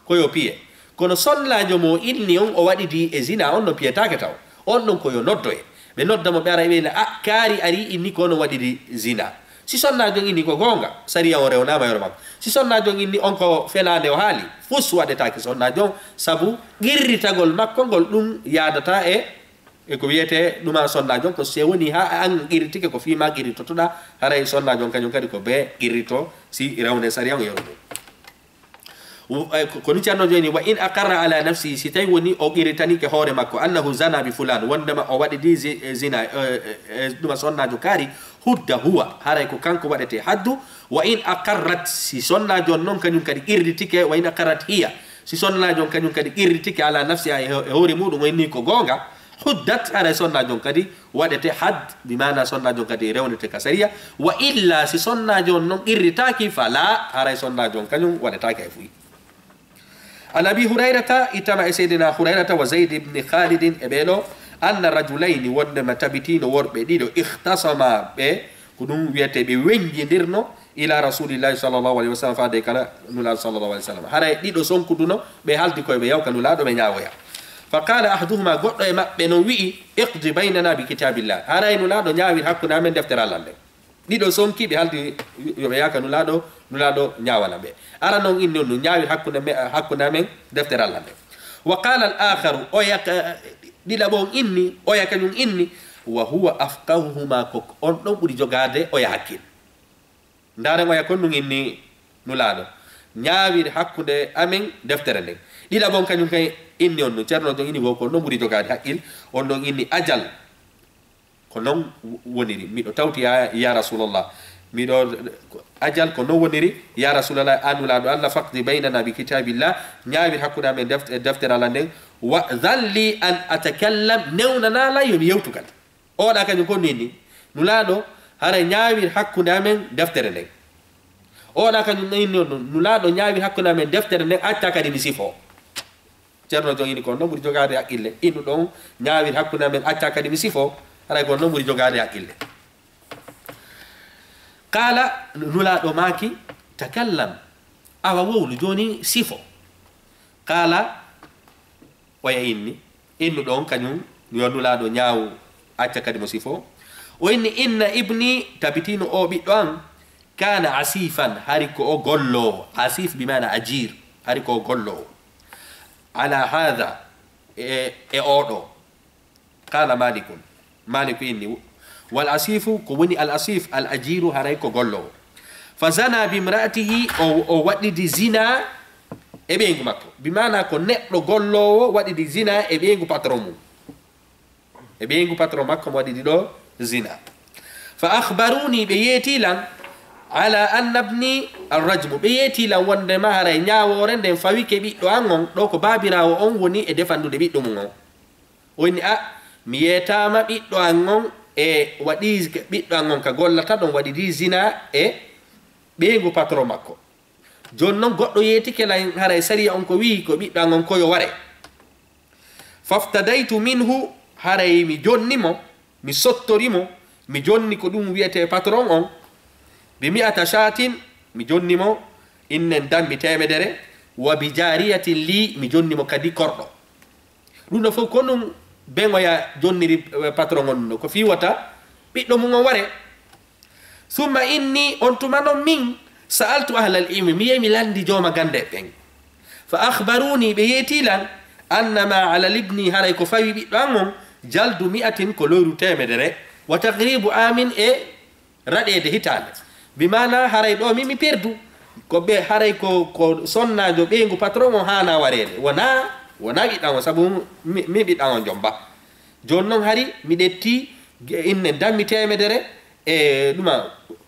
koyo piye kono sonnajo mo inni on o waɗi di e zina on no piyetake taw on ɗon koyo noddoye ɓe noddamo ɓe ara ɓeyna a kaari ari inni ko no waɗi di zina si sonnajo inni ko gonga sariya o rewnama yoro makko si sonnajo inni on ko felande o haali fus waɗetake sonnajo sabu qirritagol makko ngol ɗum yadata e ko wiyete ɗuma sonnajo ko se woni ha an qirritike ko fima qirritotoɗa haray sonnajo kañum kadi ko be qirrito si rewne sariya o yoro ɗum ko ni ceernojo ni wa in aqarra ala nafsihi si tawi woni o qirritanike hoore makko annahu zana bi fulan wondema o waɗi di zina ɗuma sonnajo kaari hudda huwa haray ko kanko waɗete haddu wa in aqarrat si sonnajo noon kañum kadi qirritike wa in aqarrat hiya si sonnajo kañum kadi qirritike ala nafsiha e hoore muɗum o inni ko gonga huddat ara sonna jon kadi wadete had bimana sonna jon kadi rewnete kasariya wa illa si sonna jon non irritaki fala ara sonna jon kanyum wadetaki fu an abi hurairata itama sayyidina hurairata wa zaid ibn khalid ebelo anna rajulaini wonde matabitino worbe dido ikhtasama be kudum wiete be wenjidirno ila rasulillahi sallallahu alaihi wasallam faade kala nula sallallahu alaihi wasallam hara dido sonkuduno be haldi koy be yawka nula do be nyaawoya فقال احدهما غدو e mabbe no wi iqdi baynana bi kitabillah hara nula do nyaawir hakkuna men deftere Allah de dido sonki be haldi yo be yaka nula do nyaawala be ara non inni no nyaawir hakkuna men deftere Allah de wa qala al akhar o yak dila bon inni o yak nyum inni wa huwa afqahuhuma ko on don buri jogade o yakil ndare mo yakon nun inni nula do nyaawir hakkude amen deftere de dila bon kanyum kay inni on no cerno do inni go ko no buri jogade hakkil on don inni ajal ko non woniri mi do tawti ya rasulullah mi do ajal ko no woniri ya rasulullah anula do Allah faqdi baynana bi kitabillah nyaawir hakkuda men deftere Allah den wa dhalli an atakallam newna la yum yewtugal o da kanyum ko nini nulado hara nyaawir hakkuda men deftere den o da kanyum nini nulado nyaawir hakkuda men deftere den atta kadi mi sifo cerno jogini ko no buri jogade hakille inu don nyaawir hakkuda men atta kadi mi sifo hara ko no buri jogade hakille qala nulado maki takallam awa wowlu joni sifo qala waya inni inu don kanyum yo nulado nyaawu atta kadi mo sifo o inni inna ibni tabitino o biddo an kana asifan hariko o gollo asif bimana ajir hariko gollo ala hadha odo qala malik inni wal asifu ko woni al asif al ajiru hariko gollo fazana bimraatihi o wadidi zina e bengu makko bimana ko neddo gollowo wadidi zina e bengu patromu e bengu patron makko wadidi do zina fa akhbaruni bi yetilan ala anna ibni arrajmu be yetila wonde mahara nyaawore den fawi ke biddo angon do ko babirawo on woni e defandude biddo mun woni mi yetama biddo angon e wadi biddo angon ka gollata don wadi di zina e bengu patron makko jonnon goddo yeti ke la hara sariya on ko wi ko biddo angon ko yo ware faftadaitu minhu hara mi jonnimo mi sottorimo mi jonni ko dum wiete patron on بمئة شاة مجنمو إن دم تامدره وبجارية لي مجنمو كدي كردو لونا فو كونو بين ويا جوني باترون كو في وتا بيدو مو واري ثم إني أنتمانو من سألت أهل العلم مي ميلاندي جوما غاندي بين فأخبروني بيتيلا أن ما على الابن هراي كو فاي بيدو أمم جلد 100 كولورو تامدره وتغريب آمن رادي هيتال bimana haray do mi perdu ko be haray ko sonnajo bengu patron hana warede wona bidan sabu mi bidan jomba jonnon hari mi detti inne dammi temedere e duma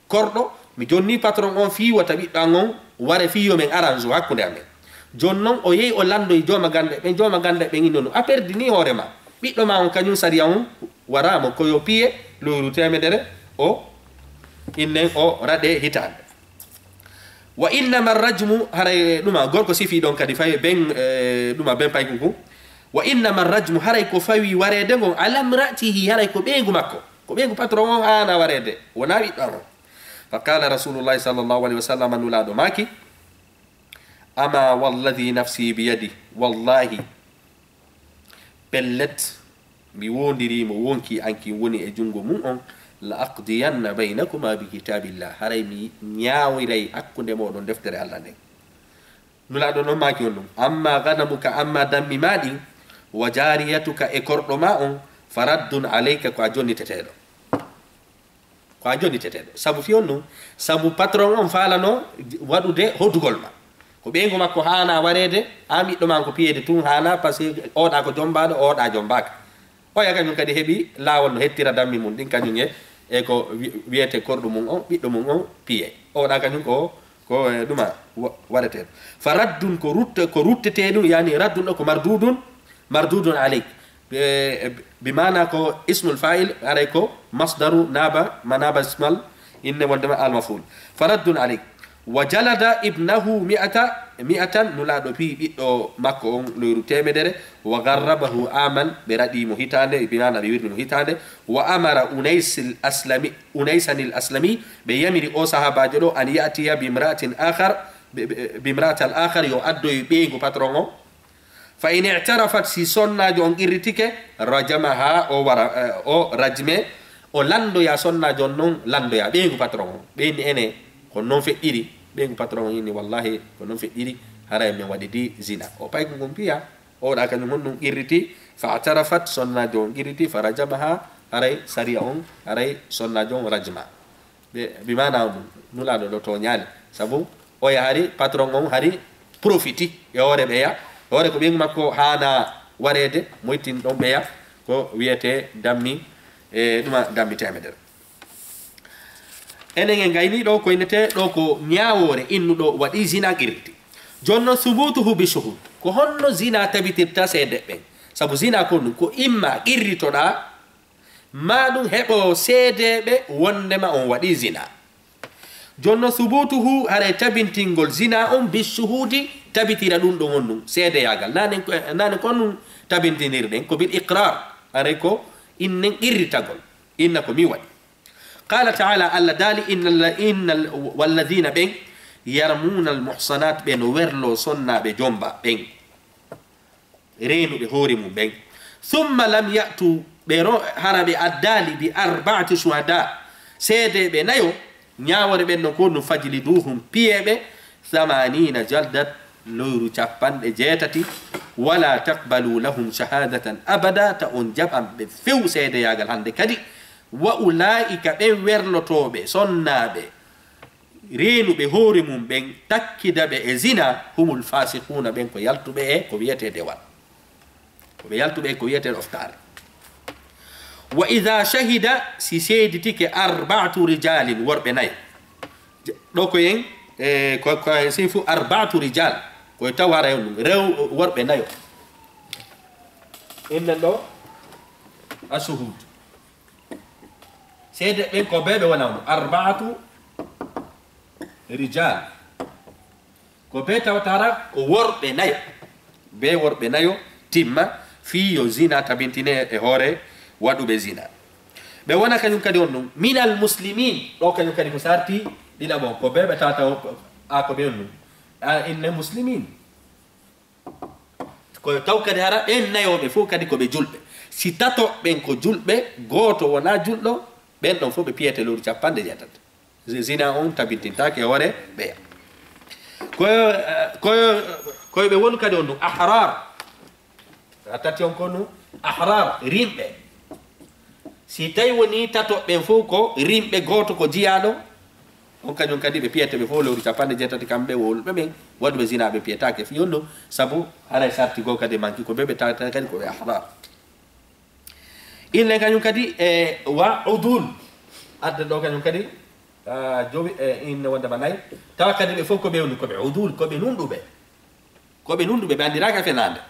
kordo mi jonni patron on fi wata bidan on ware fi yo men arrange hakkunde amen jonnon o yeyi o lando e joma gande be nginno a perdi ni horema biddo ma on kanyum sariya on warama ko yo piye lolu temedere o inne o rade hitande wa innama arrajmu haray duma gorko sifi don kadi fay ben duma ben pay kuku wa innama arrajmu haray ko fawi warede gon alam ra'tihi haray ko bengu makko ko bengu patron on ana warede wona wi daro fa qala rasulullah sallallahu alaihi wasallam nulado maki ama walladhi nafsi bi yadi wallahi pellet mi wondiri mo wonki anki woni e jungo mum on la aqdiyanna baynakuma bi kitabillah haray mi nyaawiray hakkunde modon deftere Allah den nula do no maki on amma ganamuka amma dammi madi wa jariyatuka e kordo ma on faraddun alayka ko ajoni tetedo sabu fi on sabu patron on falano wadude hodugol ma ko bengo makko hana warede ami do man ko piyede tun hana parce que oda ko jombado oda jombaka o yaga nyum kadi hebi lawol no hettira dammi mun din kanyum e ko wiete kordo mum on biddo mum on piye o da kanyum ko duma warete faraddun ko ruttete dum yani raddun ko mardudun alayk بمعنى كو اسم الفاعل عليكو مصدر نابا مناب اسمال إن ولدما المفعول فرد عليك وجلد ابنه مئة نلادو في مكو لورو تيمدر وغربه آمن بردي مهيتان بمعنى بيرد مهيتان وأمر أنيسا الأسلمي بيمر أو صحابة جلو أن يأتي بامرأة الآخر يؤدو بيغو باترونو فإن اعترفت سيسونا جون إرتك رجمها أو رجمه أو لاندو يا سونا جون نون لاندو يا بيغو باترونو بين إني كنون في إيري بيغو باترونو إني والله كنون في إيري هراي من ودي زنا أو بايغو كمبيا أو داكن نون إرتي فاعترفت سونا جون إرتي فرجمها هراي سريعون هراي سونا جون رجمه بمعنى نولادو دو تونيال سابو o yahari patron on hari profiti yore beya yore ko bing makko hana warede moytin don beya ko wiete dammi duma dammi temeder enen ngayni do ko inete do ko nyaawore innudo wadi zina girti jonno subutuhu bi shuhud ko honno zina tabitirta sede be sabu zina ko imma girritoda madum hebo sede be wondema on wadi zina jonno subutuhu hare tabintingol zina on bishuhudi tabitira dum do wonnum seede yagal nane ko non tabintinirden ko bil iqrar are ko innen irritagol inna ko mi wadi qala ta'ala alla dali innal walladhina bin yarmuna al muhsanat bin werlo sonna be jomba ben reenu be hori mum ben thumma lam ya'tu be harabe addali bi arba'ati shuhada seede be nayo nyaawore ben no ko no fajili duhum piyebe 80 jaldat luru chapande jetati wala taqbalu lahum shahadatan abada ta on jabam be few seede yagal hande kadi wa ulaika be werlotobe sonnabe reenu be hore mum ben takkida be e zina humul fasiquna ben ko yaltube e ko wiyete dewal ko be yaltube ko wiyete oftar وإذا شهد سيدتك 4 رجال وربناي دوكو ين كو سيفو 4 رجال كو تاوار ريو وربناي إن لو الشهود سيد بين كو بيبي ولا 4 رجال كو بيتا وتارا وربناي بي وربناي تيما في يوزينا تبنتينه هوري wadu be zina be wona kanyum kadi onno minal muslimin do kanyum kadi ko sarti dila bon ko bebe tata a ko be onno inna muslimin ko taw kadi hara en nayobe fu kadi ko be julbe si tato ben ko julbe goto wona juldo ben don fu be piete lor capande jatat zina on tabitinta ke hore be ko be wonu kadi onno ahrar atati on kono ahrar rimbe si tay woni tato ben fo ko rimbe goto ko jiyaado on kanyum kadi be piyete be fo lewru capande jetati kambe wol be ben wadbe zina be piyetake fi yondo sabu ara sarti go kadi manki ko bebe tata kadi ko ihrar ille kanyum kadi wa udul adda do kanyum kadi jobi in wonda banay tawa kadi be fo ko be woni ko be udul ko be nundube be andiraka fenande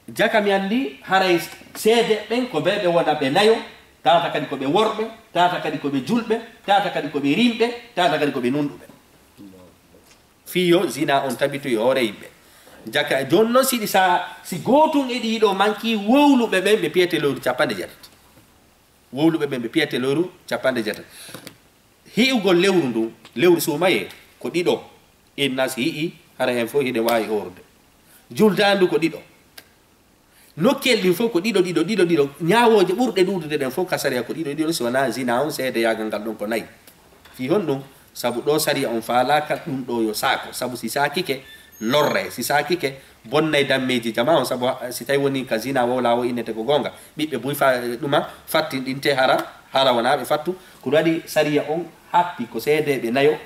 jaka mi andi haray seede ben ko bebe wona be nayo tata kadi ko be worbe tata kadi ko be julbe tata kadi ko be rimbe tata kadi ko be nundube fiyo zina on tabitu yore yimbe jaka jonno si gotun e dido manki wowlube be piete loru capande jetat wowlube be piete loru capande jetat hiugol lewru ndu lewru so maye ko dido innas hi hara en fo hide wayi horde juldandu ko dido nokkel din fo ko dido nyaawoje burde dudude den fo kasari ko dido so wana zina on seede yagal gal don ko nay fi hondum sabu do sari on faala ka dum do yo sako sabu si sakike lorre si sakike bonnay dammeji jama on sabu si tay woni ka zina wala wo inete ko gonga bibbe buy fa duma fatti dinte hara wana be fattu ko wadi sariya on happi ko seede be nayo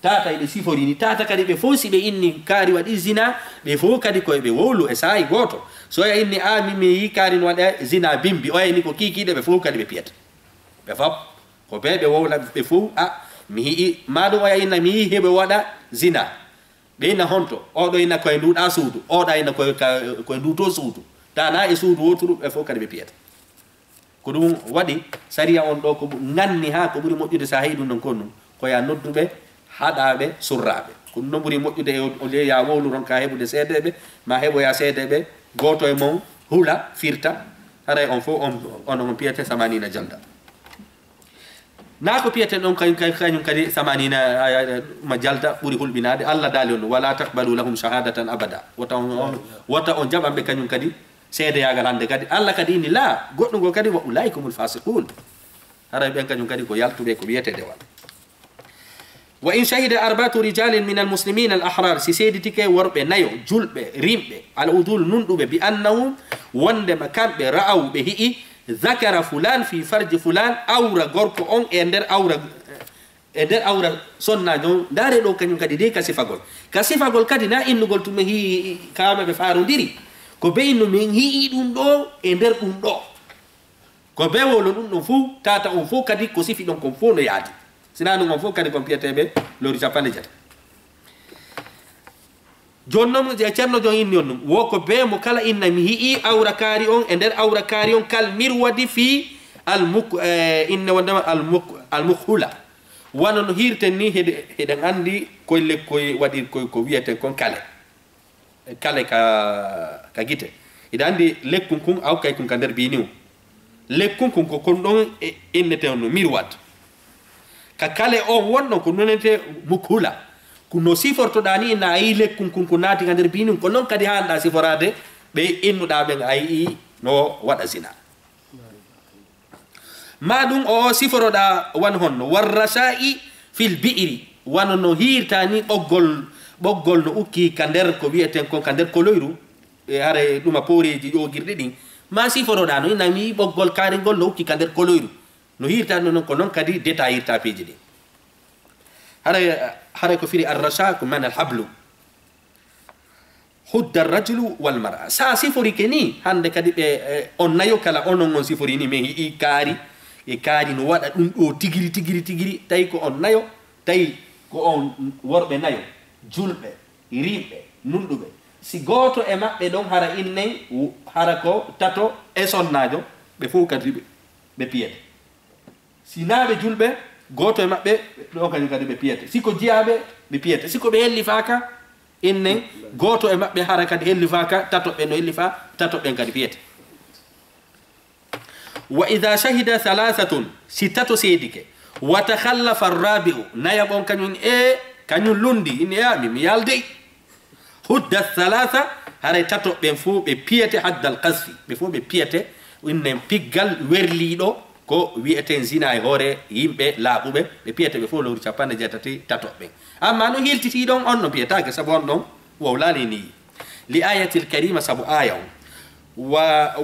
tata be sifori ni tata kadi be fosi be inni kari wadi zina be fo kadi ko be wolu e sai goto so ya inni mi yi kari no wada zina bimbi o ni ko kiki de be fo kadi be piet be fop ko be wola be fo mi mado o ya inna mi hebe wada zina ɓe ina honto oɗo ina koye nduɗa suudu oɗa ina koye nduto suudu dana e suudu woturu ɓe fof kadi ɓe piyata ko ɗum waɗi saria on ɗo ko ganni ha ko ɓuuri moƴƴude sa heyi ɗum ɗon kon ɗum koya nodduɓe haɗaɓe surraɓe ko ɗum ɗon ɓuuri moƴƴude o le ya wowlu ron ka heɓude seedeɓe ma heɓoya seedeɓe goto e mon hula firta haray on fof on piyate samanina jalda na ko piyaten ɗon kañum kadi samanina ma jalda ɓuuri hulɓinade Allah daali on wala taqbalu lahum shahadatan abada wota on jaɓanɓe kañum kadi seedeyagal hande kadi Allah kadi inni la goɗɗum ngo kadi wa ulaikumul fasiqun haray ɓen kañum kadi ko yaltuɓe ko wiyetede wal wa in shahida arbatu rijalin min almuslimin al ahrar si seeditike worɓe nayo julɓe rimɓe al udul nunɗuɓe bi annahum wondema kamɓe ra'aw ɓe hi'i zakara fulan fi farji fulan awra gorko on e nder awra sonnajo on ndaare ɗo kañum kadi de ka sifagol kadi na innugol tumi hi kamaɓe farodiri ko be innu min hi'i ɗum ɗo e nder ɗum ɗo ko be wolo ɗum ɗon fuu tata on fof kadi ko sifi ɗon kon fof no yaadi sina ɗum on fof kadi kon piyateɓe lori capanɗe jata joni noon ceerno jon inni on ɗum wo ko be mo kala inna mi hi'i awra kaari on e nder awra kaari on kal mirwadi fi inne wondema almukhula wano no hirten ni heɗen andi koye lekkoye waɗi ko wiyeten kon kale ka gite ida andi lekkun kun aw kay kun ka nder biniw lekkun kun ko kon ɗon innete on no mirwad ka kale on wonɗon ko nonete mukhula kuno sifortoɗa ni na yi lekkun kun ko naati ka nder biniw ko noon kadi hanɗa siforade ɓe innuɗa ɓen a yii no waɗa zina ma ɗum o siforoɗa wan honno warrasa'i fil bi'ri wano no hirta ni ɓoggol no ukki ka nder ko wiyeten kon ka nder koloyru e hare ɗuma poreji ƴogirɗi ɗin ma siforoɗa no ina mi ɓoggol kaarigol no ukki ka nder koloyru no hirta no non ko noon kadi déta hirta peji ɗin hare ko firi arrasa ko man alhablu hudda arrajulu walmar'a sa siforike ni hande kadi ɓe on nayo kala onon on sifori ni min hi'i kaari e kaari no waɗa ɗum ɗo tigiri tawi ko on nayo tawi ko on worɓe nayo julɓe rimɓe nunɗuɓe si goto e maɓɓe ɗon hara innen hara ko tato e sonnajo ɓe fof kadi ɓe piyete sinaɓe julɓe goto e maɓɓe ɗon kañum kadi ɓe piyete siko jiyaɓe ɓe piyete siko ɓe hellifaka innen goto e maɓɓe hara kadi hellifaka tatoɓe no hellifa tatoɓen kadi piyete wa ida shahida thalathatun si tato seedike wa takhallafa arrabi'u naya ɓon kañum lundi inni mi yaldey hudda thalatha haray tatoɓen fof ɓe piyete haddal kasfi ɓe fof ɓe piyete innen piggal werliɗo ko wiyeten zina e hoore yimɓe laaɓuɓe ɓe piyete ɓe fof lowri capanɗe jeetati tatoɓɓen amma no hiltiti ɗon on no piyetake saabu on ɗon wowlani ni li ayati l karima saabu aya on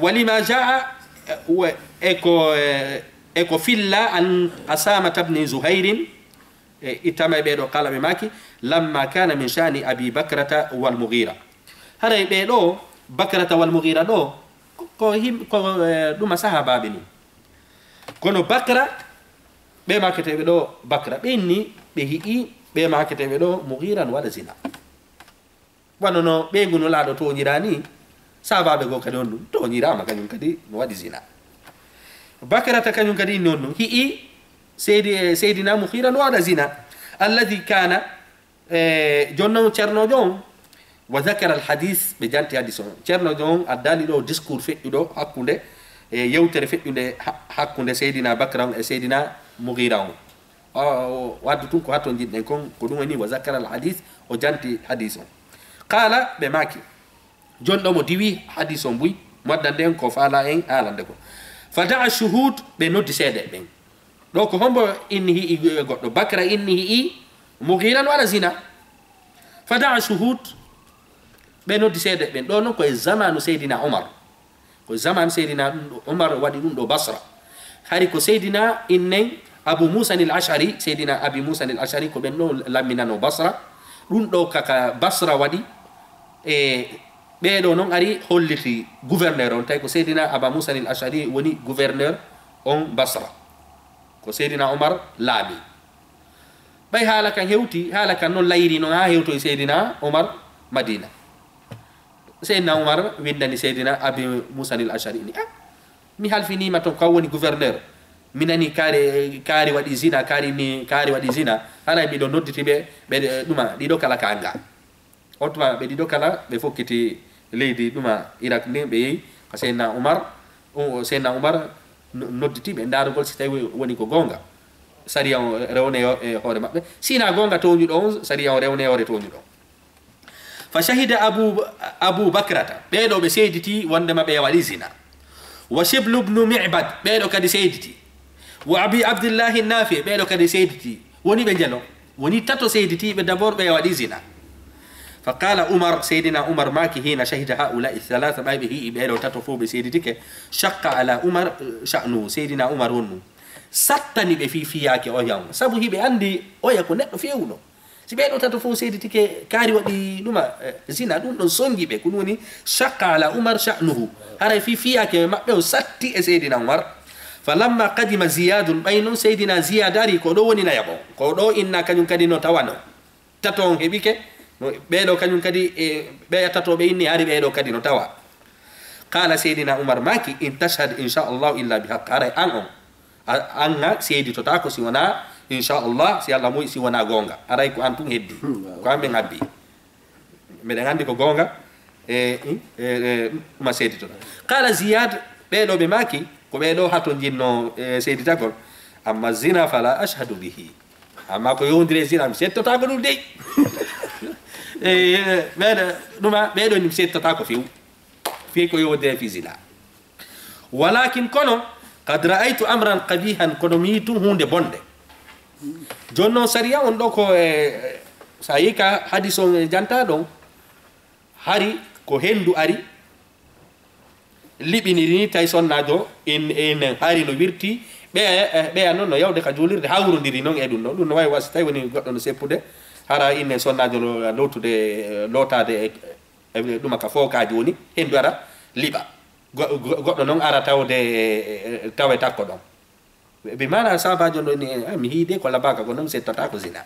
walima jaa eko filla an asamata bni zuhairin ittama e ɓeɗo kala ɓe maki lamma kana min shani abi bakrata walmughira haray ɓeɗo bakrata walmughira ɗo ko ɗuma sahabaɓe ni kono bakra ɓe maketeɓe ɗo bakra ɓenni ɓe hi'i ɓe maketeɓe ɗo mughira no waɗa zina wano no ɓeygu no laaɗo toñira ni sahabaɓe go kadi on ɗum toñirama kañum kadi no waɗi zina bakrata kañum kadi inni on ɗum hi'i seydina mughira no waɗa zina alladi kana jonnon ceernojo on wa dhakara al hadis ɓe janti hadis on ceernojo on addali ɗo discours feƴƴuɗo hakkude yewtere feƴƴude hakkude seydina bakra on e seydina mughira on waddu tun ko hatton jiɗɗen kon ko ɗum woni wa zakara al hadis o janti hadis on qala ɓe maki joni ɗo mo diwi hadis on buy moddande en ko faala en alande ko fa daa shuhud ɓe noddi seeɗe ɓen ɗo ko hombo inni hi'i goɗɗo bakra inni hi'i mughira no waɗa zina fa daa shuhud ɓe noddi seeɗe ɓen ɗo noon koye zamanu seydina omar ko zaman seydina omar waɗi ɗum ɗo basra hari ko seydina innen abou moussa nil ashari seydina abi moussa nil ashari ko ɓen ɗo lamminano basra ɗum ɗo kaka basra waɗi e ɓeɗo noon ari holliti gouverneur on tawi ko seydina aba moussa nil ashari woni gouverneur on basra ko seydina omar laaɓi ɓay haala kan hewti haala kan noon layri noon ha hewto seydina Umar Madina. Seydina Umar windani seydina Abi Musa al Ashari ni mi halfinima ton kaw woni gouverneur mi nani kaari waɗi zina kaari waɗi zina haray mbiɗo nodditi ɓe ɗuma ɗiɗo kala kanga on tuma ɓe ɗiɗo kala ɓe fokkiti leydi ɗuma Irak ni ɓe yehi ko Seydina Umar nodditi ɓe darugol si tawi woni ko gonga sariya o rewne e hoore maɓɓe sina gonga towñuɗo on sariya o rewne hoore towñuɗo on. Fa shahida Abu Bakrata ɓeɗo ɓe seyditi wondema ɓe waɗi zina, wa Shiblu bnu Mi'bad ɓeɗo kadi seyditi, wa Abi Abdillahi Nafi ɓeɗo kadi seyditi, woni ɓe jelo woni tato seyditiɓe d'abord ɓe waɗi zina. Fa qala Umar seydina Umar maki hina shahida haula'i thalatha ɓayɓe hi'i ɓeɗo tato fo ɓe seyditike shaqqa ala Umar sha'nu seydina Umar wonnu sattani ɓe fiyake o yaw sabu hiɓe andi oya ko neɗɗo fewuno si ɓeɗo tato fo seyditike kaari waɗi ɗuma zina ɗum ɗon songi ɓe ko ɗum woni shaqqa ala Umar sha'nuhu haray fiyake maɓɓe o satti e seydina Umar. Fa lamma qadima Ziyadun ɓay noon seydina Ziyad ari ko ɗo woni nayaɓo ko ɗo inna kañum kadi no tawano tato on heɓike ɓeɗo kañum kadi ɓe tatoɓe inni ari ɓeɗo kadi no tawa. Qala seydina Umar maki in tashhad inchallahu illa bihaq haray an on anga seyditotako si wona inchallah si Allah moyi si wona gonga aray ko an tun heddi ko an ɓe ngabbi mbeɗen andi ko gonga ɗuma seyditota. Qala Ziyad ɓeɗo ɓe maki ko ɓeɗo hato jinno seyditagol amma zina fala ashhadu bihi amma ko yowdiri zina mi settotako ɗum dey ɗuma ɓeɗo ni mi settotako few ko yowdiri fi zina. Walakin kono qad ra'aytu amran qabihan kono mi tum hunde bonde joni noon sariya on ɗo ko sa yi ka hadis on janta ɗon hari ko hendu ari liɓiniri ni tawi sonnajo en hari no wirti ɓeya noon no yawde ka julirde hawrodiri noon e ɗum ɗo ɗum no wawi wasi tawi woni goɗɗo no seppude hara inne sonnajo lowtude lotade e ɗuma ka fokaji woni hendu ara liɓa goɗɗo noon ara tawde tawe takko ɗon ɓe mana sabajo ɗo ni mi hiide ko labaka ko noon settata ko zina.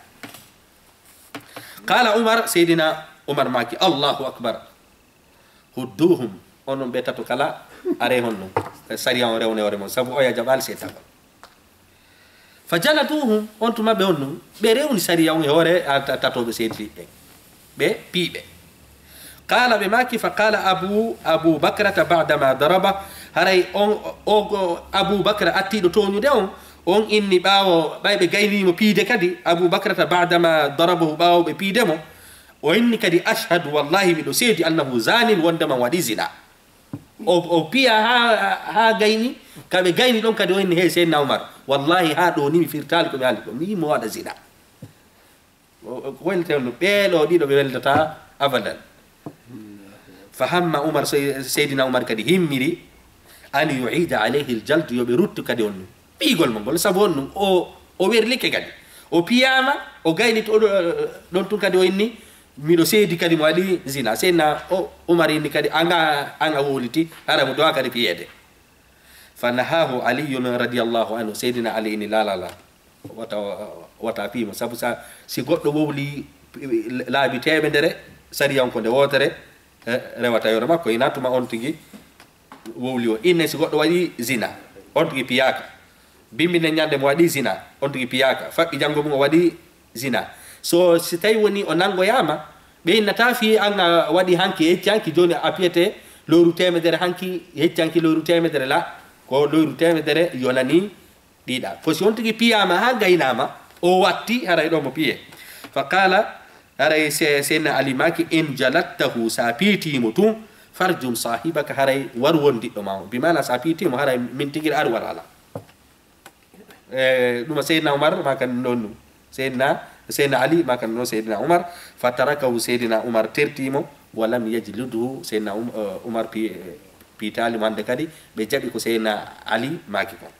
Qala Umar seydina Umar maki Allahu akbar hudduhum onon ɓe tato kala are hon ɗum sariya on rewne hoore mon sabu oya jaɓal settagol. Fa jaladuhum on tuma ɓe on ɗum ɓe rewni sariya on e hoore tatoɓe seyditiɓe ɓe piiɓe. Qala ɓe maki fa qala Abu Bakrata ba'dama daraba haray on Abu Bakra attiɗo toñude on inni ɓawo ɓayɓe gaynimo piide kadi Abu Bakrata ba'dama darabahu ɓawo ɓe piidemo o inni kadi ashhadu wallahi miɗo seedi annahu zanin wondema waɗi zina o piya ha gayni kaɓe gayni ɗon kadi o inni hey seydina Umar wallahi ha ɗo ni mi firtali komi haali ko mi yimo waɗa zina ko welteno ɓeɗo ɗiɗo ɓe weldata abadan. Fa hamma Umar seydina Umar kadi himmiri an yu'ida alayhi al-jald yoɓe ruttu kadi on ɗum ɓiigol mo ngol sabu on ɗum o werlike kadi o piyama o gayni to ɗon tun kadi o inni miɗo seedi kadi mo waɗi zina seydina Umar inni kadi anga woliti hara mo dowa kadi piyede. Fa nahahu aliyun radiyallahu anhu seydina Ali inni la wata piimo sabu si goɗɗo wowli laabi temedere sariyanko nde wotere rewata yoro makko ina tuma on tigi wowli o inne si goɗɗo waɗi zina on tigi piyaka bimbine ñande mo waɗi zina on tigi piyaka faɓɓi janngo mum o waɗi zina so si tawi woni o nangoyama ɓe innata fi an a waɗi hanki hecci hanki joni a piyete lowru temedere hanki hecci hanki lowru temedere la ko lowru temedere yonani ɗiɗa ko si on tigi piyama ha gaynama o watti haray ɗo mo piye. Fa qala haray seydna Ali maki in jalattahu sa piitimo tun farjum sahibaka haray war wondiɗɗo ma o bimana sa piitimo haray min tigir ar warala ɗuma seydna Umar makan ɗon ɗum seydna Ali makan ɗon seydna Umar. Fa tarakahu seydna Umar tertimo walam yajliduhu seydna Umar piitali mo hande kadi ɓe jaɓi ko seydna Ali maki kon.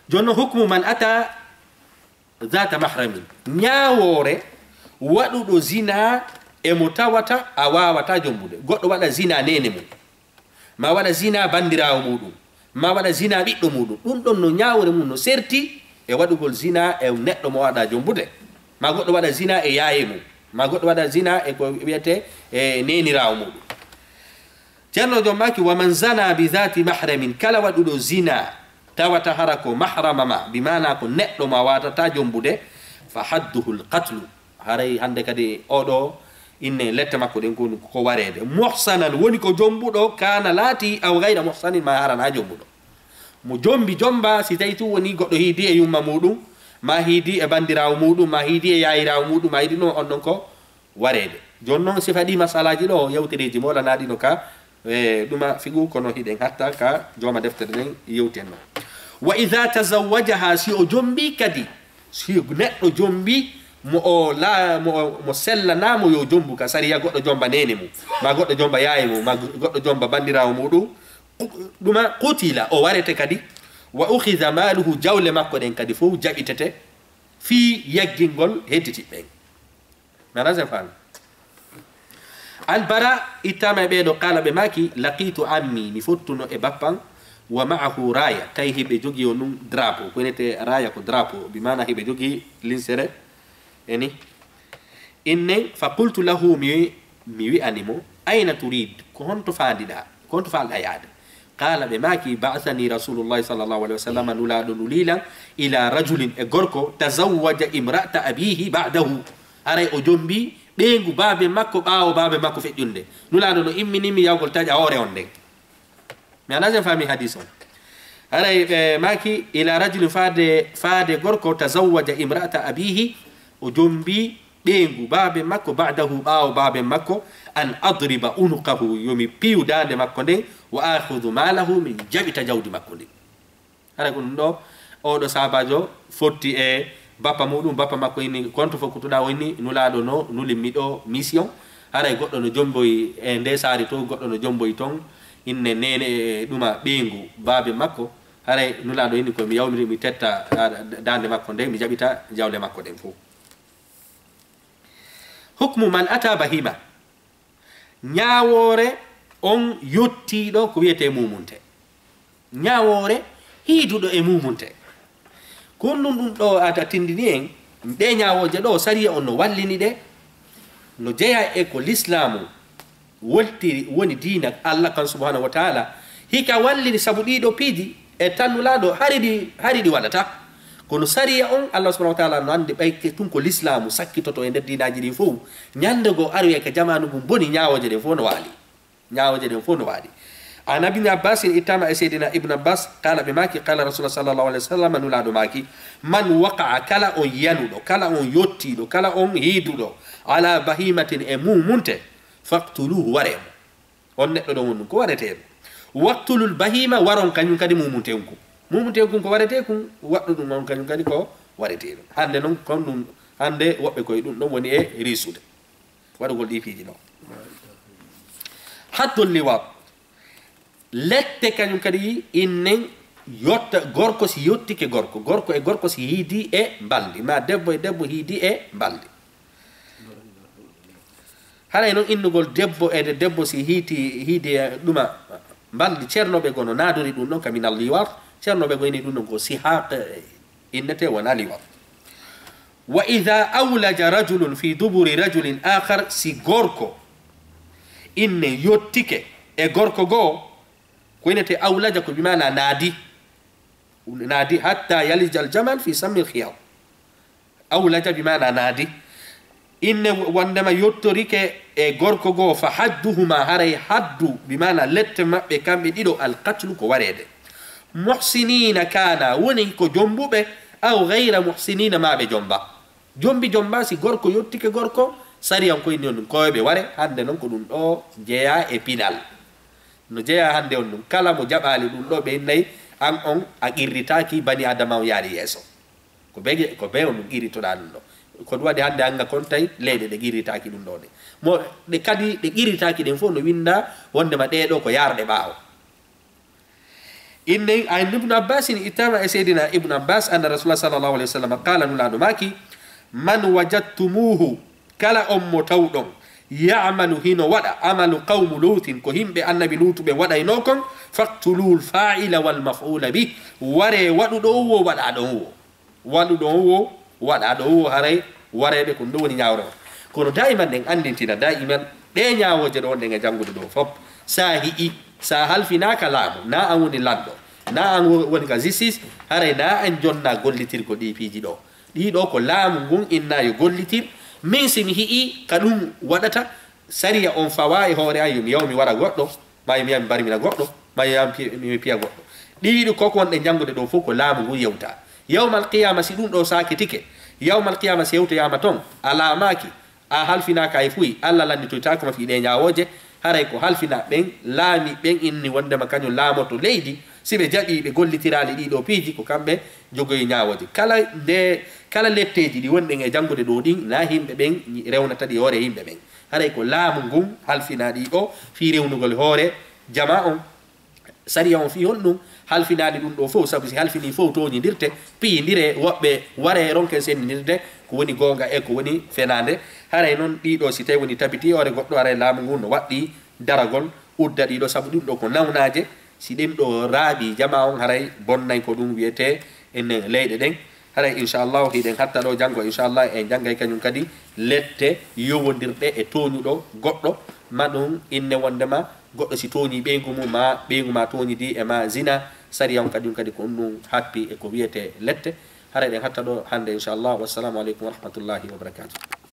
jonno hukmu man ata zata mahramin ñawore waɗuɗo zina emo tawata a wawata jombude goɗɗo waɗa zina nene mum ma waɗa zina bandirawo muɗum ma waɗa zina ɓiɗɗo muɗum ɗum ɗon no ñawore mum no serti e waɗugol zina e neɗɗo mo waɗa jombude, ma goɗɗo waɗa zina e yaaye mum, ma goɗɗo waɗa zina e ko wiyete e nenirawo muɗum. ceerno jom maki wa man zana bi dhati mahramin, kala waɗuɗo zina tawata hara ko mahrama ma, bi mana ko neɗɗo ma watata jombude, fa hadduhu lqatlu, haray hande kadi oɗo inne lette makko ɗen ko warede. Muhsanan woni ko jombuɗo, kana laati aw gayra muhsanin, ma harana jombuɗo. Mo jombi jomba si tawi tu woni goɗɗo hiidi e yumma muɗum, ma hiidi e bandirawo muɗum, ma hiidi e yayirawo muɗum, ma yiɗi ɗum on ɗon ko warede. joni noon si faɗi masalaji ɗo yewtereji molanaɗino ka ɗuma figu kono hiɗen hatta ka joma deftere nden yewten noon. Wa ida tazawajaha, si o jombi kadi, si neɗɗo jombi mo sellanamo yo jombu ka, sariya goɗɗo jomba nene mum, ma goɗɗo jomba yaye mum, ma goɗɗo jomba bandirawo muɗum, ɗuma qutila, o warete kadi. Wa ukhidha maluhu, jawle makko ɗen kadi fof jaɓitete fi yaggingol hedditiɓɓen. manasen fami albara ittama e ɓeɗo kala ɓe maki laqitu ammi, mi fottuno e bappan, wa ma'ahu raya, tawi hiɓe jogi o ɗum drapeau, ko winete raya ko drapeau, bimana hiɓe jogi linsere eni inne. Fa qultu lahu, mi wi'animo ayna turid, ko honto fandiɗa, ko honto falɗa yaade. qala ɓe maki ba'athani rasulullahi sallallahu alaihi wasallam, nulaɗo nulilan ila rajulin, e gorko tazawwaja imra'ata abihi ba'dahu, aray o jombi ɓeengu baabe makko ɓaawo baabe makko feƴƴunde. nulaɗo no imminimi yawgol taƴa hoore on nden. mi anasen fami hadis on. aray ɓe maki ila rajulin, faade gorko tazawwaja imra'ata abihi, o jombi ɓeengu baabe makko ba'dahu ɓaawo baabe makko, an adriba unuqahu, yomi piyu dande makko nden, wa akhudhu malahu, min jaɓita jawdi makko ndi. aray ko ɗum ɗo oɗo sabajo fotti e bappa muɗum, bappa makko inni konto fof kutuɗa o inni nulaɗo no nulimmi ɗo mission. haray goɗɗo no jomboyi e nde saari to, goɗɗo no jomboyi toon, inne nene e ɗuma ɓeengu baabe makko. haray nulaɗo inni komi yawmiri mi tetta dande makko nde, mi jaɓita jawle makko ɗen fof. hukmu man ata bahima, ñawore on yottiɗo ko wiyete mumunte, ñawore hiiduɗo e mumunte. ko ɗum ɗum ɗo ata tindini en ɗe ñawoje ɗo sariya on no wallini ɗe, no jeeya e ko l'islamu woltiri woni diina Allah kan subhanahu wa ta'ala, hika wallini sabu ɗiɗo piiji e tannulaɗo hari ɗi waɗata. kono sariya on Allah subhanahu wa ta'ala no andi ɓayke tun ko l'islamu sakkitoto e nder dinaji ɗi fof, ñande go aroya ka jamanu mum boni ñawoje ɗen fof no waali, ñawoje ɗen fof no waali. an ibn abbas ittama e seydina ibn abbas qala ɓe maki qala rasulullah sallallahu alaihi wasallam, nulaɗo maki man waqa'a, kala on yanuɗo, kala on yottiɗo, kala on hiiduɗo ala bahimatin e mumunte, faqtuluhu, waremo on neɗɗo ɗon wonɗum ko wareteɗo. waqtulul bahima, waron kañum kadi mumuntenku, mumuntenku ko warete kum, waɗɗu ɗum on kañum kadi ko warete ɗum. hande noon kon ɗum hande woɓɓe koye ɗum ɗon woni e risude waɗugol ɗi piiji ɗo. haddul liwat, lette kañum kadi innen yotta gorko si yottike gorko, gorko e gorko si hiidi e baldi, ma debbo e debbo hiidi e baldi. haray noon innugol debbo e debbo si hiidi e ɗuma baldi, ceernoɓe go no naadori ɗum ɗon kaminal liwat, ceernoɓe go ini ɗum ɗon ko sihaq innete wona liwat. wa ida awlaja rajulun fi duburi rajulin akhar, si gorko inne yottike e gorko goo, ko winete awlaja ko bimana naadi hatta yalija aljamal fi sammi lkhiyar. awlaja bimana naadi, inne wondema yottorike e gorko goo, fa hadduhuma, haray haddu bimana lette maɓɓe kamɓe ɗiɗo, alqatlu ko warede. muhsinina kana, woni ko jombuɓe, aw gayra muhsinina, maɓe jomba. jomba si gorko yottike gorko, sariyan ko inni on ɗum koyeɓe ware. hande noon ko ɗum ɗo jeeya e pinal, no jeeya hande on ɗum, kala mo jaɓali ɗum ɗo ɓe innayi an on a qirritaki bani adama o yaari yeeso, ko be on ɗum qirritoɗa ɗum ɗo. ko ɗum waɗi hande anga kon tawi leyɗe ɗe qirritaki ɗum ɗo ɗe kadi ɗe qirritaki ɗen fof no winda wondema ɗeɗo ko yarɗe ɓaawo. inne an ibnu abbasin ittama e seydina ibnu abbas anna rasulullah sallallahu alaihi wasallam qala, nulaɗo maki man wajadtumuhu, kala on mo tawɗon, ya'malu hino waɗa amalu qawmu lutin, ko himɓe annabi lutuɓe waɗayno kon, faqtulul fa'ila wal maf'ula bih, ware waɗuɗo wo waɗaɗon wo. waɗuɗo wo waɗa ɗo wo haray wareɓe ko ɗum woni ñawre o kono daiman ɗen andintina daiman ɗe ñawoje ɗo ɗen e janngude ɗo fof sa hi'i sa halfinaka laamu na an woni lanɗo na an woni ka justice haray na an jonna gollitirgo ɗi piiji ɗo ɗiɗo ko laamu ngun inna yo gollitir min simi hi'i ka ɗum waɗata sariya on fawa e hoore an yomi yaw mi wara goɗɗo ma yomi yaha mi barimina goɗɗo ma mi piya goɗɗo ɗiɗi koko wonɗe janngude ɗo fof ko laamu ngun yewta yawmal qiyama si ɗum ɗo sakitike yawmal qiyama si yewtoyama toon a laamaki a halfinaka e fuyi allah landitoytakoma fi ɗe ñawoje haray ko halfina ɓen laami ɓen inni wondema kañum laamoto leydi si ɓe jaɓi ɓe gollitirali ɗiɗo piiji ko kamɓe jogoyi ñawoje kala letteji ɗi wonɗen e janngude ɗo ɗin na yimɓe ɓen rewnata ɗi hoore yimɓe ɓen haray ko laamu ngun halfina ɗiɗo fi rewnugol hoore jama on sariya on fi honɗum halfinali ɗum ɗo fof sabu si halfini fof toñidirte piyidire woɓɓe ware ronken sendidirde ko woni gonga e ko woni fenade haray noon ɗiɗo si tawi woni tabiti ore goɗɗo aray laamu ngu no waɗɗi daragol udda ɗiɗo saabu ɗum ɗo ko nawnaje si ɗin ɗo raaɓi jama on haray bonnay ko ɗum wiyete ene leyɗe ɗen haray inchallahu hiɗen hatta ɗo janngo inchallah en janggay kañum kadi lette yowodirɗe e toñuɗo goɗɗo ma ɗum inne wondema goɗɗo si toñi ɓeygu mum ma ɓeygu ma toñidi e ma zina sariya on kadi ko ɗum happi e ko wiyete lette haray ɗen hatta ɗo hande inchallah wassalamu aleykum wa rahmatullahi wa barakatuh